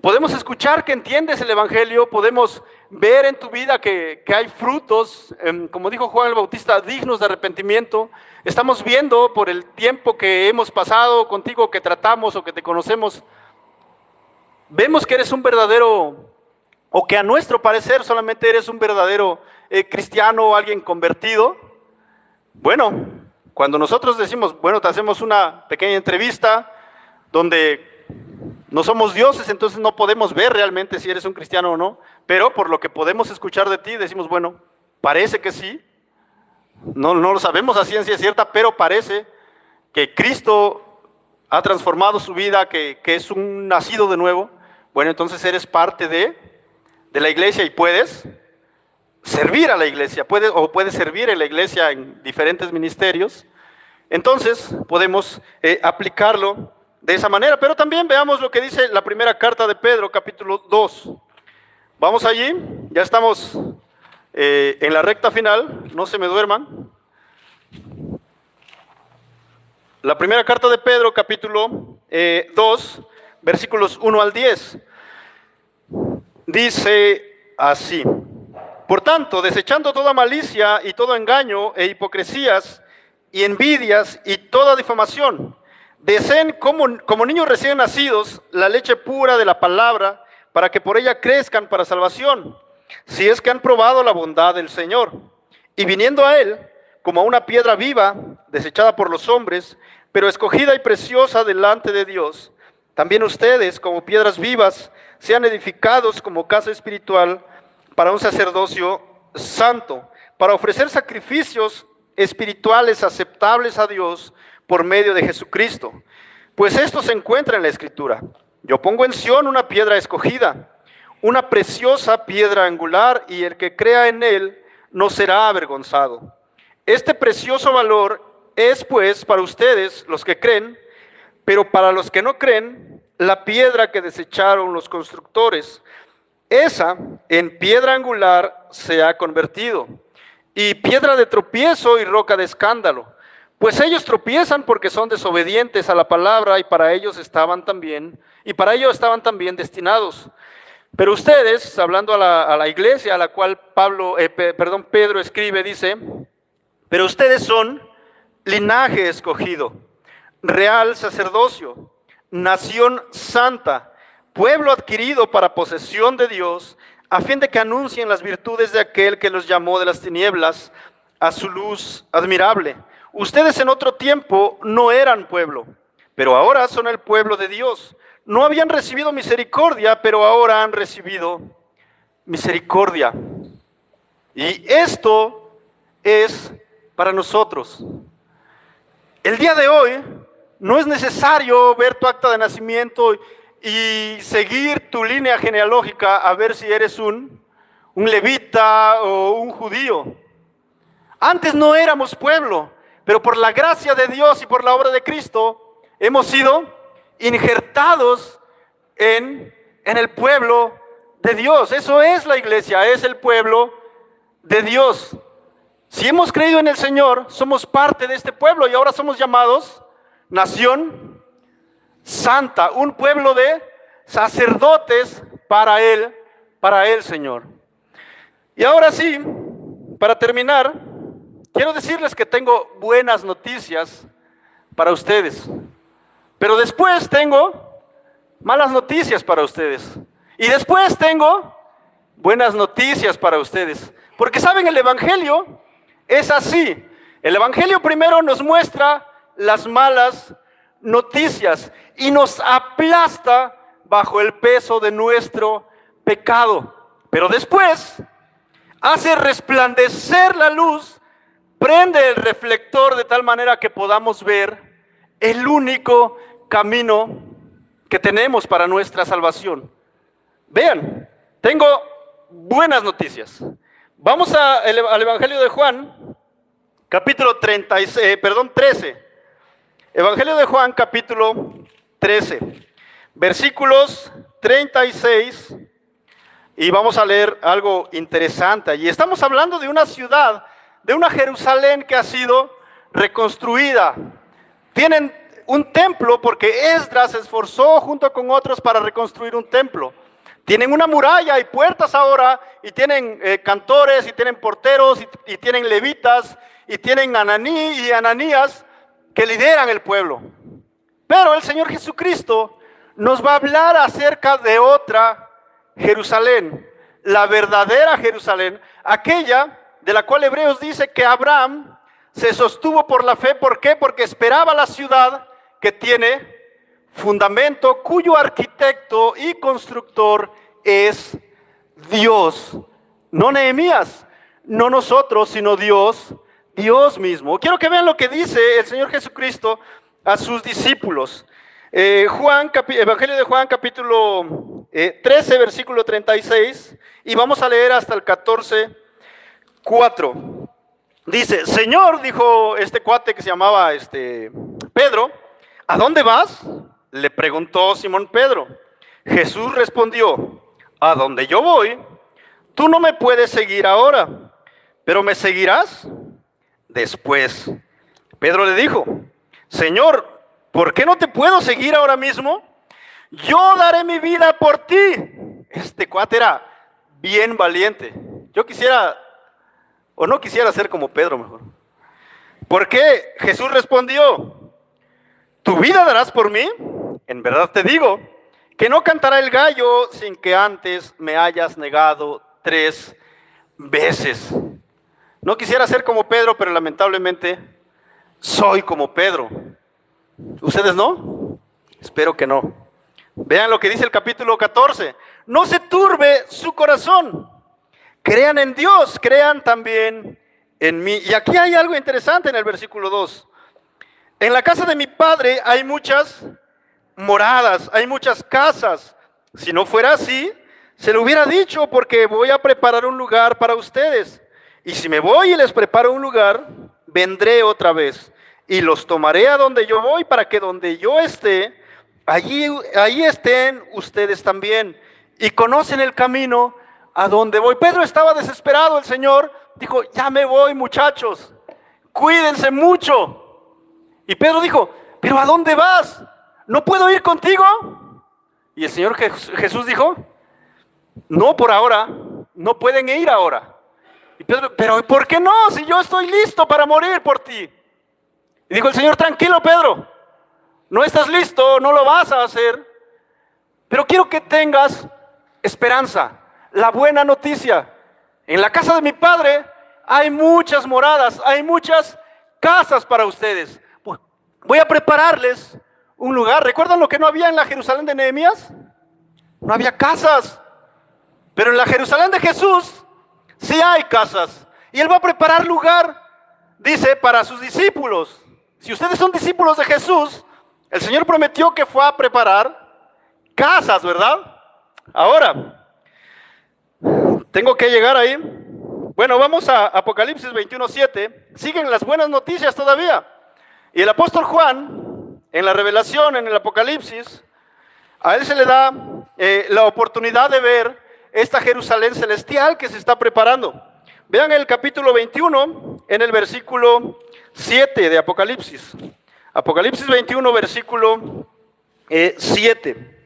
Podemos escuchar que entiendes el Evangelio, podemos ver en tu vida que hay frutos, como dijo Juan el Bautista, dignos de arrepentimiento. Estamos viendo por el tiempo que hemos pasado contigo, que tratamos o que te conocemos, vemos que eres un verdadero, o que a nuestro parecer solamente eres un verdadero cristiano o alguien convertido. Bueno, cuando nosotros decimos, bueno, te hacemos una pequeña entrevista donde No somos dioses, entonces no podemos ver realmente si eres un cristiano o no, pero por lo que podemos escuchar de ti, decimos, bueno, parece que sí. No lo sabemos a ciencia cierta, pero parece que Cristo ha transformado su vida, que es un nacido de nuevo. Bueno, entonces eres parte de la iglesia y puedes servir a la iglesia, puedes servir en la iglesia en diferentes ministerios. Entonces podemos aplicarlo de esa manera, pero también veamos lo que dice la primera carta de Pedro, capítulo 2. Vamos allí, ya estamos en la recta final, no se me duerman. La primera carta de Pedro, capítulo 2, versículos 1 al 10. Dice así: por tanto, desechando toda malicia y todo engaño e hipocresías y envidias y toda difamación, deseen como niños recién nacidos la leche pura de la palabra, para que por ella crezcan para salvación, si es que han probado la bondad del Señor. Y viniendo a Él, como a una piedra viva, desechada por los hombres, pero escogida y preciosa delante de Dios, también ustedes, como piedras vivas, sean edificados como casa espiritual para un sacerdocio santo, para ofrecer sacrificios espirituales aceptables a Dios por medio de Jesucristo. Pues esto se encuentra en la Escritura: yo pongo en Sión una piedra escogida, una preciosa piedra angular, y el que crea en Él no será avergonzado. Este precioso valor es pues para ustedes los que creen, pero para los que no creen, la piedra que desecharon los constructores, esa en piedra angular se ha convertido, y piedra de tropiezo y roca de escándalo. Pues ellos tropiezan porque son desobedientes a la palabra, y para ello estaban también destinados. Pero ustedes, hablando a la iglesia a la cual Pedro escribe, dice: pero ustedes son linaje escogido, real sacerdocio, nación santa, pueblo adquirido para posesión de Dios, a fin de que anuncien las virtudes de aquel que los llamó de las tinieblas a su luz admirable. Ustedes en otro tiempo no eran pueblo, pero ahora son el pueblo de Dios. No habían recibido misericordia, pero ahora han recibido misericordia. Y esto es para nosotros. El día de hoy no es necesario ver tu acta de nacimiento y seguir tu línea genealógica a ver si eres un levita o un judío. Antes no éramos pueblo, pero por la gracia de Dios y por la obra de Cristo hemos sido injertados en el pueblo de Dios. Eso es la iglesia, es el pueblo de Dios. Si hemos creído en el Señor, somos parte de este pueblo y ahora somos llamados nación santa, un pueblo de sacerdotes para Él, Señor. Y ahora sí, para terminar, quiero decirles que tengo buenas noticias para ustedes, pero después tengo malas noticias para ustedes, y después tengo buenas noticias para ustedes, porque saben, el Evangelio es así. El Evangelio primero nos muestra las malas noticias y nos aplasta bajo el peso de nuestro pecado, pero después hace resplandecer la luz, prende el reflector de tal manera que podamos ver el único camino que tenemos para nuestra salvación. Vean, tengo buenas noticias. Vamos al Evangelio de Juan, capítulo 13. Evangelio de Juan, capítulo 13, versículos 36, y vamos a leer algo interesante. Y estamos hablando de una ciudad, de una Jerusalén que ha sido reconstruida. Tienen un templo porque Esdras se esforzó junto con otros para reconstruir un templo. Tienen una muralla y puertas ahora, y tienen cantores, y tienen porteros, y tienen levitas, y tienen Ananí y Ananías que lideran el pueblo. Pero el Señor Jesucristo nos va a hablar acerca de otra Jerusalén, la verdadera Jerusalén, aquella de la cual Hebreos dice que Abraham se sostuvo por la fe. ¿Por qué? Porque esperaba la ciudad que tiene fundamento cuyo arquitecto y constructor es Dios. No Nehemías, no nosotros, sino Dios, Dios mismo. Quiero que vean lo que dice el Señor Jesucristo a sus discípulos. Evangelio de Juan, capítulo 13, versículo 36, y vamos a leer hasta el 14, 4. Dice: Señor, dijo este cuate que se llamaba Pedro, ¿a dónde vas? Le preguntó Simón Pedro. Jesús respondió: a donde yo voy, tú no me puedes seguir ahora, pero me seguirás después. Pedro le dijo: Señor, ¿por qué no te puedo seguir ahora mismo? Yo daré mi vida por ti. Este cuate era bien valiente. Yo quisiera, o no quisiera ser como Pedro mejor. ¿Por qué? Jesús respondió: ¿tu vida darás por mí? En verdad te digo que no cantará el gallo sin que antes me hayas negado 3 veces. No quisiera ser como Pedro, pero lamentablemente soy como Pedro. ¿Ustedes no? Espero que no. Vean lo que dice el capítulo 14. No se turbe su corazón. Crean en Dios, crean también en mí. Y aquí hay algo interesante en el versículo 2. En la casa de mi Padre hay muchas moradas, hay muchas casas. Si no fuera así, se lo hubiera dicho, porque voy a preparar un lugar para ustedes. Y si me voy y les preparo un lugar, vendré otra vez y los tomaré a donde yo voy, para que donde yo esté, allí estén ustedes también, y conocen el camino a donde voy. Pedro estaba desesperado. El Señor dijo: ya me voy, muchachos, cuídense mucho. Y Pedro dijo: ¿pero a dónde vas? ¿No puedo ir contigo? Y el Señor Jesús dijo: no, por ahora, no pueden ir ahora. Y Pedro: pero ¿por qué no? Si yo estoy listo para morir por ti. Y dijo el Señor: tranquilo, Pedro, no estás listo, no lo vas a hacer, pero quiero que tengas esperanza, la buena noticia. En la casa de mi Padre hay muchas moradas, hay muchas casas para ustedes. Voy a prepararles un lugar. ¿Recuerdan lo que no había en la Jerusalén de Nehemías? No había casas, pero en la Jerusalén de Jesús sí hay casas. Y Él va a preparar lugar, dice, para sus discípulos. Si ustedes son discípulos de Jesús, el Señor prometió que fue a preparar casas, ¿verdad? Ahora, tengo que llegar ahí. Bueno, vamos a Apocalipsis 21:7. Siguen las buenas noticias todavía. Y el apóstol Juan, en la revelación, en el Apocalipsis, a él se le da la oportunidad de ver esta Jerusalén celestial que se está preparando. Vean el capítulo 21, en el versículo 7 de Apocalipsis. Apocalipsis 21, versículo 7.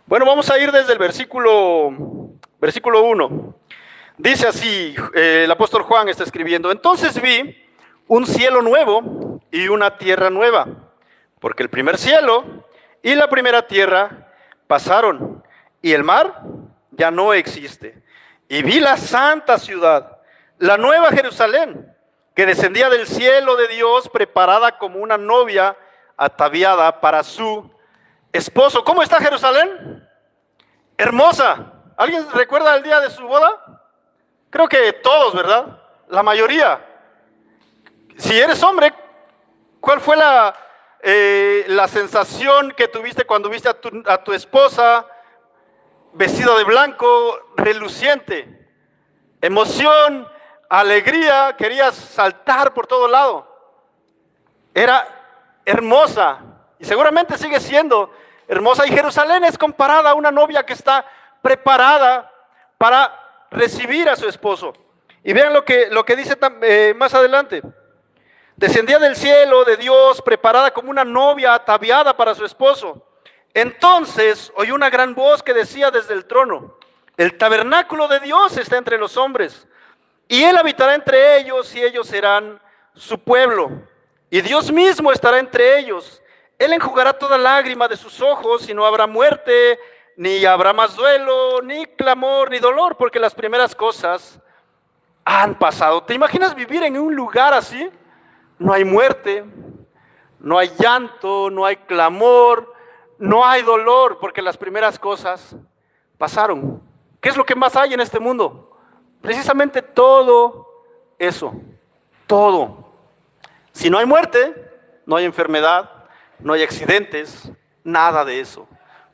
Bueno, vamos a ir desde el versículo 1. Dice así, el apóstol Juan está escribiendo: entonces vi un cielo nuevo y una tierra nueva, porque el primer cielo y la primera tierra pasaron, y el mar ya no existe. Y vi la santa ciudad, la nueva Jerusalén, que descendía del cielo de Dios, preparada como una novia ataviada para su esposo. ¿Cómo está Jerusalén? Hermosa. ¿Alguien recuerda el día de su boda? Creo que todos, ¿verdad? La mayoría. Si eres hombre, ¿cuál fue la sensación que tuviste cuando viste a tu esposa vestida de blanco, reluciente? Emoción, alegría, querías saltar por todo lado. Era hermosa y seguramente sigue siendo hermosa. Y Jerusalén es comparada a una novia que está preparada para recibir a su esposo. Y vean lo que dice más adelante. Descendía del cielo de Dios, preparada como una novia ataviada para su esposo. Entonces oí una gran voz que decía desde el trono: el tabernáculo de Dios está entre los hombres, y Él habitará entre ellos, y ellos serán su pueblo. Y Dios mismo estará entre ellos. Él enjugará toda lágrima de sus ojos, y no habrá muerte, ni habrá más duelo, ni clamor, ni dolor, porque las primeras cosas han pasado. ¿Te imaginas vivir en un lugar así? No hay muerte, no hay llanto, no hay clamor, no hay dolor, porque las primeras cosas pasaron. ¿Qué es lo que más hay en este mundo? Precisamente todo eso, todo. Si no hay muerte, no hay enfermedad, no hay accidentes, nada de eso.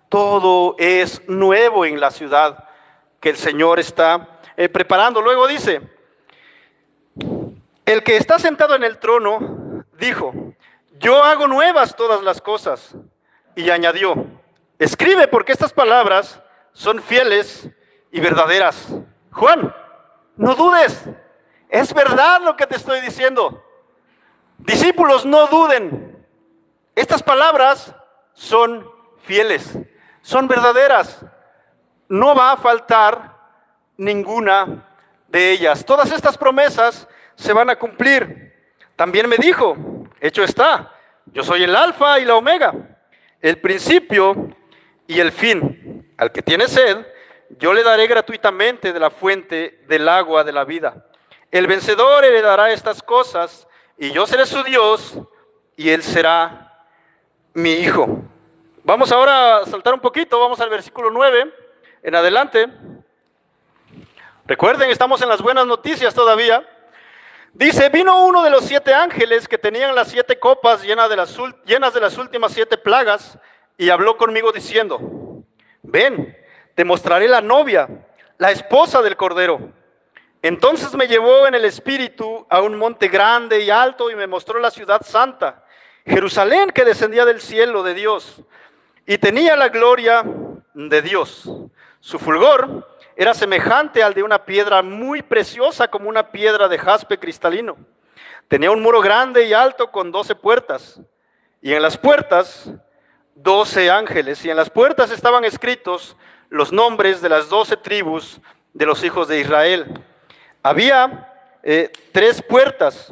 Todo es nuevo en la ciudad que el Señor está preparando. Luego dice, el que está sentado en el trono dijo, yo hago nuevas todas las cosas. Y añadió, escribe porque estas palabras son fieles y verdaderas. Juan, no dudes, es verdad lo que te estoy diciendo. Discípulos, no duden. Estas palabras son fieles, son verdaderas. No va a faltar ninguna de ellas. Todas estas promesas se van a cumplir. También me dijo, hecho está, yo soy el alfa y la omega, el principio y el fin. Al que tiene sed, yo le daré gratuitamente de la fuente del agua de la vida. El vencedor heredará estas cosas, y yo seré su Dios, y él será mi hijo. Vamos ahora a saltar un poquito, vamos al versículo 9 en adelante. Recuerden, estamos en las buenas noticias todavía. Dice, vino uno de los 7 ángeles que tenían las 7 copas llenas de las últimas 7 plagas, y habló conmigo diciendo, ven, te mostraré la novia, la esposa del Cordero. Entonces me llevó en el espíritu a un monte grande y alto y me mostró la ciudad santa, Jerusalén, que descendía del cielo de Dios, y tenía la gloria de Dios. Su fulgor era semejante al de una piedra muy preciosa, como una piedra de jaspe cristalino. Tenía un muro grande y alto con 12 puertas, y en las puertas 12 ángeles, y en las puertas estaban escritos los nombres de las 12 tribus de los hijos de Israel. Había 3 puertas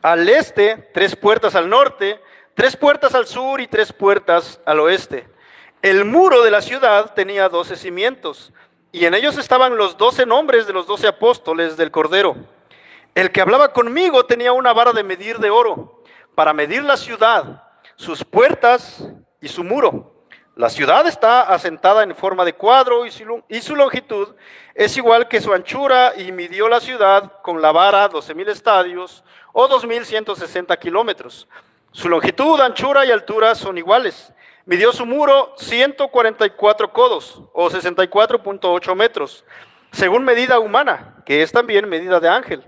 al este, 3 puertas al norte, 3 puertas al sur y 3 puertas al oeste. El muro de la ciudad tenía 12 cimientos, y en ellos estaban los 12 nombres de los 12 apóstoles del Cordero. El que hablaba conmigo tenía una vara de medir de oro, para medir la ciudad, sus puertas y su muro. La ciudad está asentada en forma de cuadro, y su longitud es igual que su anchura, y midió la ciudad con la vara 12,000 estadios, o 2,160 kilómetros. Su longitud, anchura y altura son iguales. Midió su muro 144 codos, o 64,8 metros, según medida humana, que es también medida de ángel.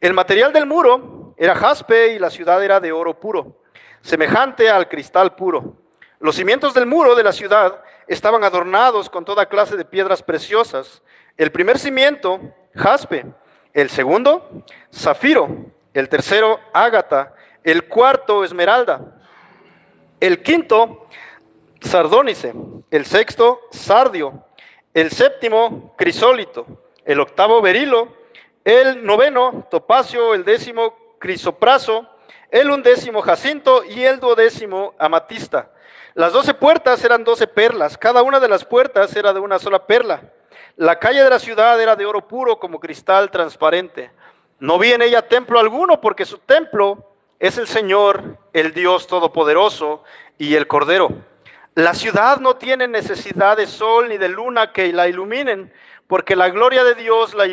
El material del muro era jaspe, y la ciudad era de oro puro, semejante al cristal puro. Los cimientos del muro de la ciudad estaban adornados con toda clase de piedras preciosas. El primer cimiento, jaspe; el segundo, zafiro; el tercero, ágata; el cuarto, esmeralda; el quinto, sardónice; el sexto, sardio; el séptimo, crisólito; el octavo, berilo; el noveno, topacio; el décimo, crisopraso; el 11º, jacinto; y el 12º, amatista. Las 12 puertas eran 12 perlas, cada una de las puertas era de una sola perla. La calle de la ciudad era de oro puro como cristal transparente. No vi en ella templo alguno, porque su templo es el Señor, el Dios Todopoderoso y el Cordero. La ciudad no tiene necesidad de sol ni de luna que la iluminen, porque la gloria de Dios la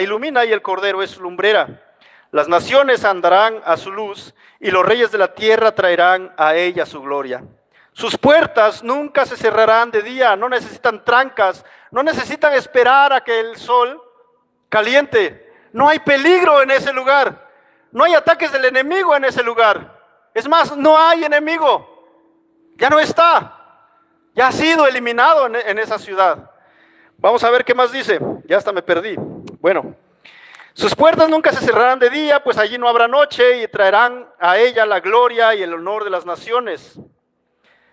ilumina, y el Cordero es su lumbrera. Las naciones andarán a su luz, y los reyes de la tierra traerán a ella su gloria. Sus puertas nunca se cerrarán de día, no necesitan trancas, no necesitan esperar a que el sol caliente. No hay peligro en ese lugar, no hay ataques del enemigo en ese lugar. Es más, no hay enemigo, ya no está, ya ha sido eliminado en esa ciudad. Vamos a ver qué más dice, ya hasta me perdí. Bueno, sus puertas nunca se cerrarán de día, pues allí no habrá noche, y traerán a ella la gloria y el honor de las naciones.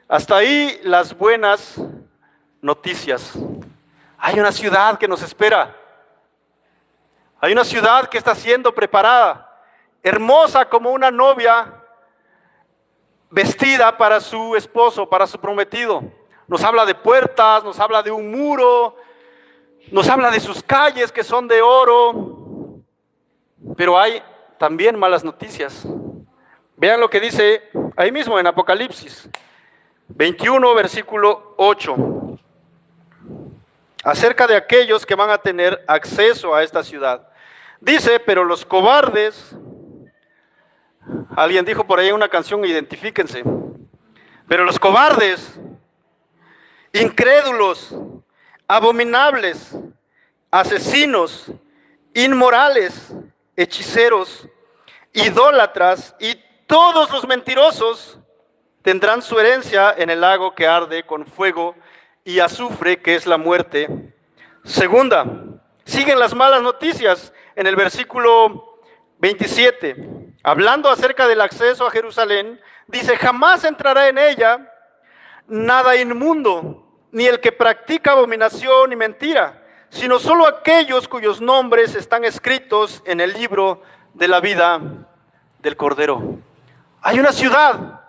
Hasta ahí las buenas noticias. Hay una ciudad que nos espera. Hay una ciudad que está siendo preparada, hermosa como una novia vestida para su esposo, para su prometido. Nos habla de puertas, nos habla de un muro, Nos habla de sus calles que son de oro, pero hay también malas noticias. Vean lo que dice ahí mismo en Apocalipsis 21, versículo 8, acerca de aquellos que van a tener acceso a esta ciudad. Dice, pero los cobardes, alguien dijo por ahí en una canción, identifíquense, pero los cobardes, incrédulos, abominables, asesinos, inmorales, hechiceros, idólatras y todos los mentirosos tendrán su herencia en el lago que arde con fuego y azufre, que es la muerte segunda. Siguen las malas noticias en el versículo 27, hablando acerca del acceso a Jerusalén, dice, jamás entrará en ella nada inmundo, ni el que practica abominación y mentira, sino solo aquellos cuyos nombres están escritos en el libro de la vida del Cordero. Hay una ciudad,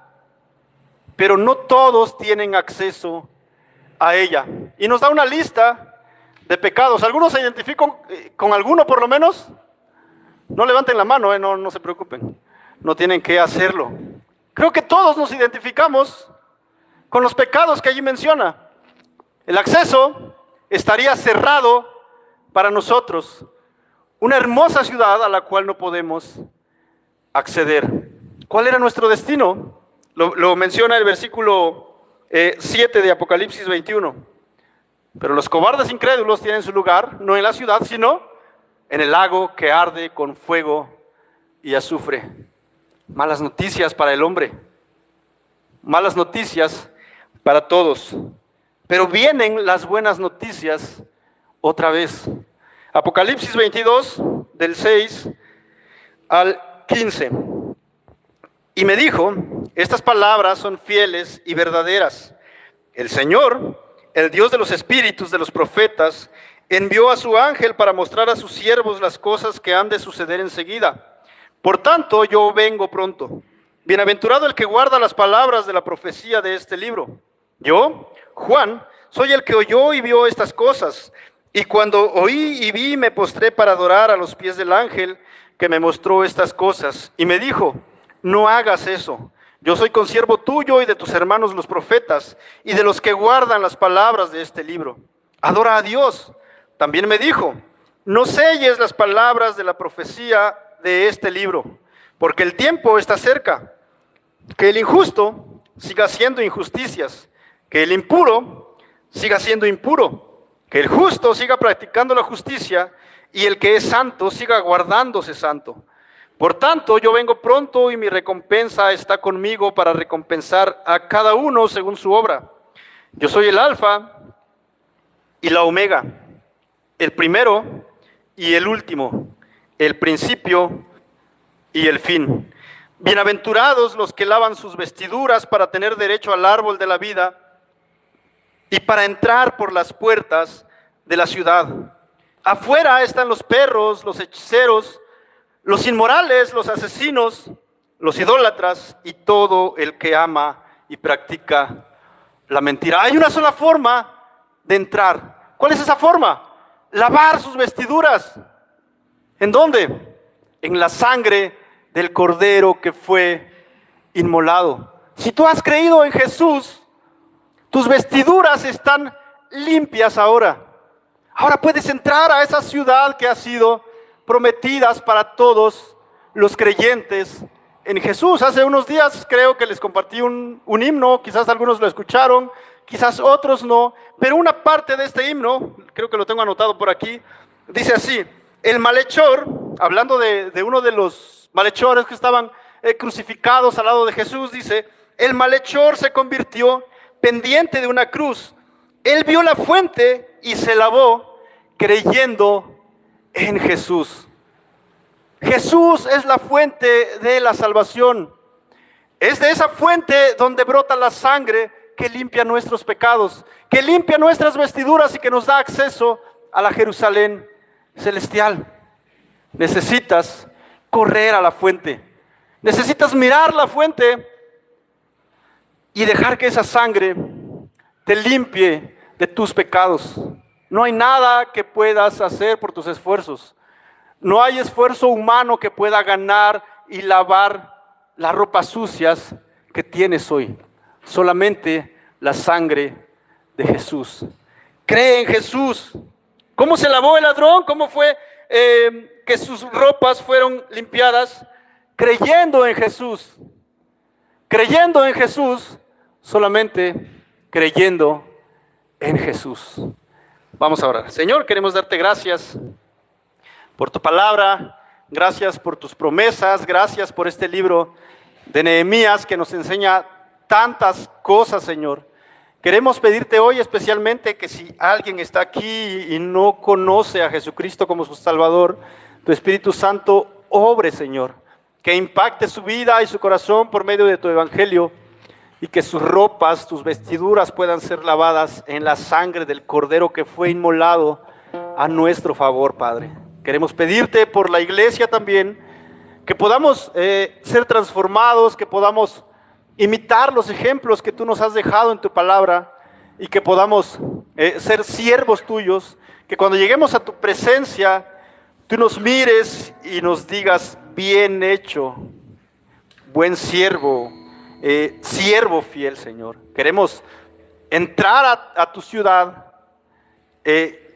pero no todos tienen acceso a ella. Y nos da una lista de pecados. ¿Algunos se identifican con alguno por lo menos? No levanten la mano, no se preocupen. No tienen que hacerlo. Creo que todos nos identificamos con los pecados que allí menciona. El acceso estaría cerrado para nosotros. Una hermosa ciudad a la cual no podemos acceder. ¿Cuál era nuestro destino? Lo menciona el versículo 7 de Apocalipsis 21. Pero los cobardes incrédulos tienen su lugar, no en la ciudad, sino en el lago que arde con fuego y azufre. Malas noticias para el hombre. Malas noticias para todos. Pero vienen las buenas noticias otra vez. Apocalipsis 22, del 6 al 15. Y me dijo, estas palabras son fieles y verdaderas. El Señor, el Dios de los espíritus de los profetas, envió a su ángel para mostrar a sus siervos las cosas que han de suceder enseguida. Por tanto, yo vengo pronto. Bienaventurado el que guarda las palabras de la profecía de este libro. Yo, Juan, soy el que oyó y vio estas cosas. Y cuando oí y vi, me postré para adorar a los pies del ángel que me mostró estas cosas. Y me dijo, no hagas eso. Yo soy consiervo tuyo y de tus hermanos los profetas, y de los que guardan las palabras de este libro. Adora a Dios. También me dijo, no selles las palabras de la profecía de este libro, porque el tiempo está cerca. Que el injusto siga haciendo injusticias, que el impuro siga siendo impuro, que el justo siga practicando la justicia, y el que es santo siga guardándose santo. Por tanto, yo vengo pronto y mi recompensa está conmigo para recompensar a cada uno según su obra. Yo soy el Alfa y la Omega, el primero y el último, el principio y el fin. Bienaventurados los que lavan sus vestiduras para tener derecho al árbol de la vida y para entrar por las puertas de la ciudad. Afuera están los perros, los hechiceros, los inmorales, los asesinos, los idólatras y todo el que ama y practica la mentira. Hay una sola forma de entrar. ¿Cuál es esa forma? Lavar sus vestiduras. ¿En dónde? En la sangre del Cordero que fue inmolado. Si tú has creído en Jesús, tus vestiduras están limpias ahora. Ahora puedes entrar a esa ciudad que ha sido prometidas para todos los creyentes en Jesús. Hace unos días creo que les compartí un himno, quizás algunos lo escucharon, quizás otros no, pero una parte de este himno, creo que lo tengo anotado por aquí, dice así, el malhechor, hablando de uno de los malhechores que estaban crucificados al lado de Jesús, dice, el malhechor se convirtió pendiente de una cruz, él vio la fuente y se lavó creyendo en Jesús. Jesús es la fuente de la salvación. Es de esa fuente donde brota la sangre que limpia nuestros pecados, que limpia nuestras vestiduras y que nos da acceso a la Jerusalén celestial. Necesitas correr a la fuente. Necesitas mirar la fuente y dejar que esa sangre te limpie de tus pecados. No hay nada que puedas hacer por tus esfuerzos. No hay esfuerzo humano que pueda ganar y lavar las ropas sucias que tienes hoy. Solamente la sangre de Jesús. Cree en Jesús. ¿Cómo se lavó el ladrón? ¿Cómo fue que sus ropas fueron limpiadas? Creyendo en Jesús. Creyendo en Jesús, solamente creyendo en Jesús. Vamos a orar. Señor, queremos darte gracias por tu palabra, gracias por tus promesas, gracias por este libro de Nehemías que nos enseña tantas cosas, Señor. Queremos pedirte hoy especialmente que si alguien está aquí y no conoce a Jesucristo como su Salvador, tu Espíritu Santo obre, Señor, que impacte su vida y su corazón por medio de tu Evangelio y que sus ropas, tus vestiduras puedan ser lavadas en la sangre del Cordero que fue inmolado a nuestro favor, Padre. Queremos pedirte por la iglesia también, que podamos ser transformados, que podamos imitar los ejemplos que tú nos has dejado en tu palabra y que podamos ser siervos tuyos, que cuando lleguemos a tu presencia, tú nos mires y nos digas, bien hecho, buen siervo, siervo fiel, Señor. Queremos entrar a tu ciudad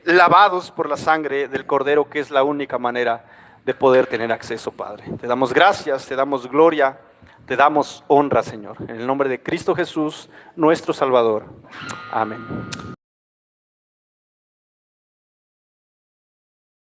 lavados por la sangre del Cordero, que es la única manera de poder tener acceso, Padre. Te damos gracias, te damos gloria, te damos honra, Señor. En el nombre de Cristo Jesús, nuestro Salvador. Amén.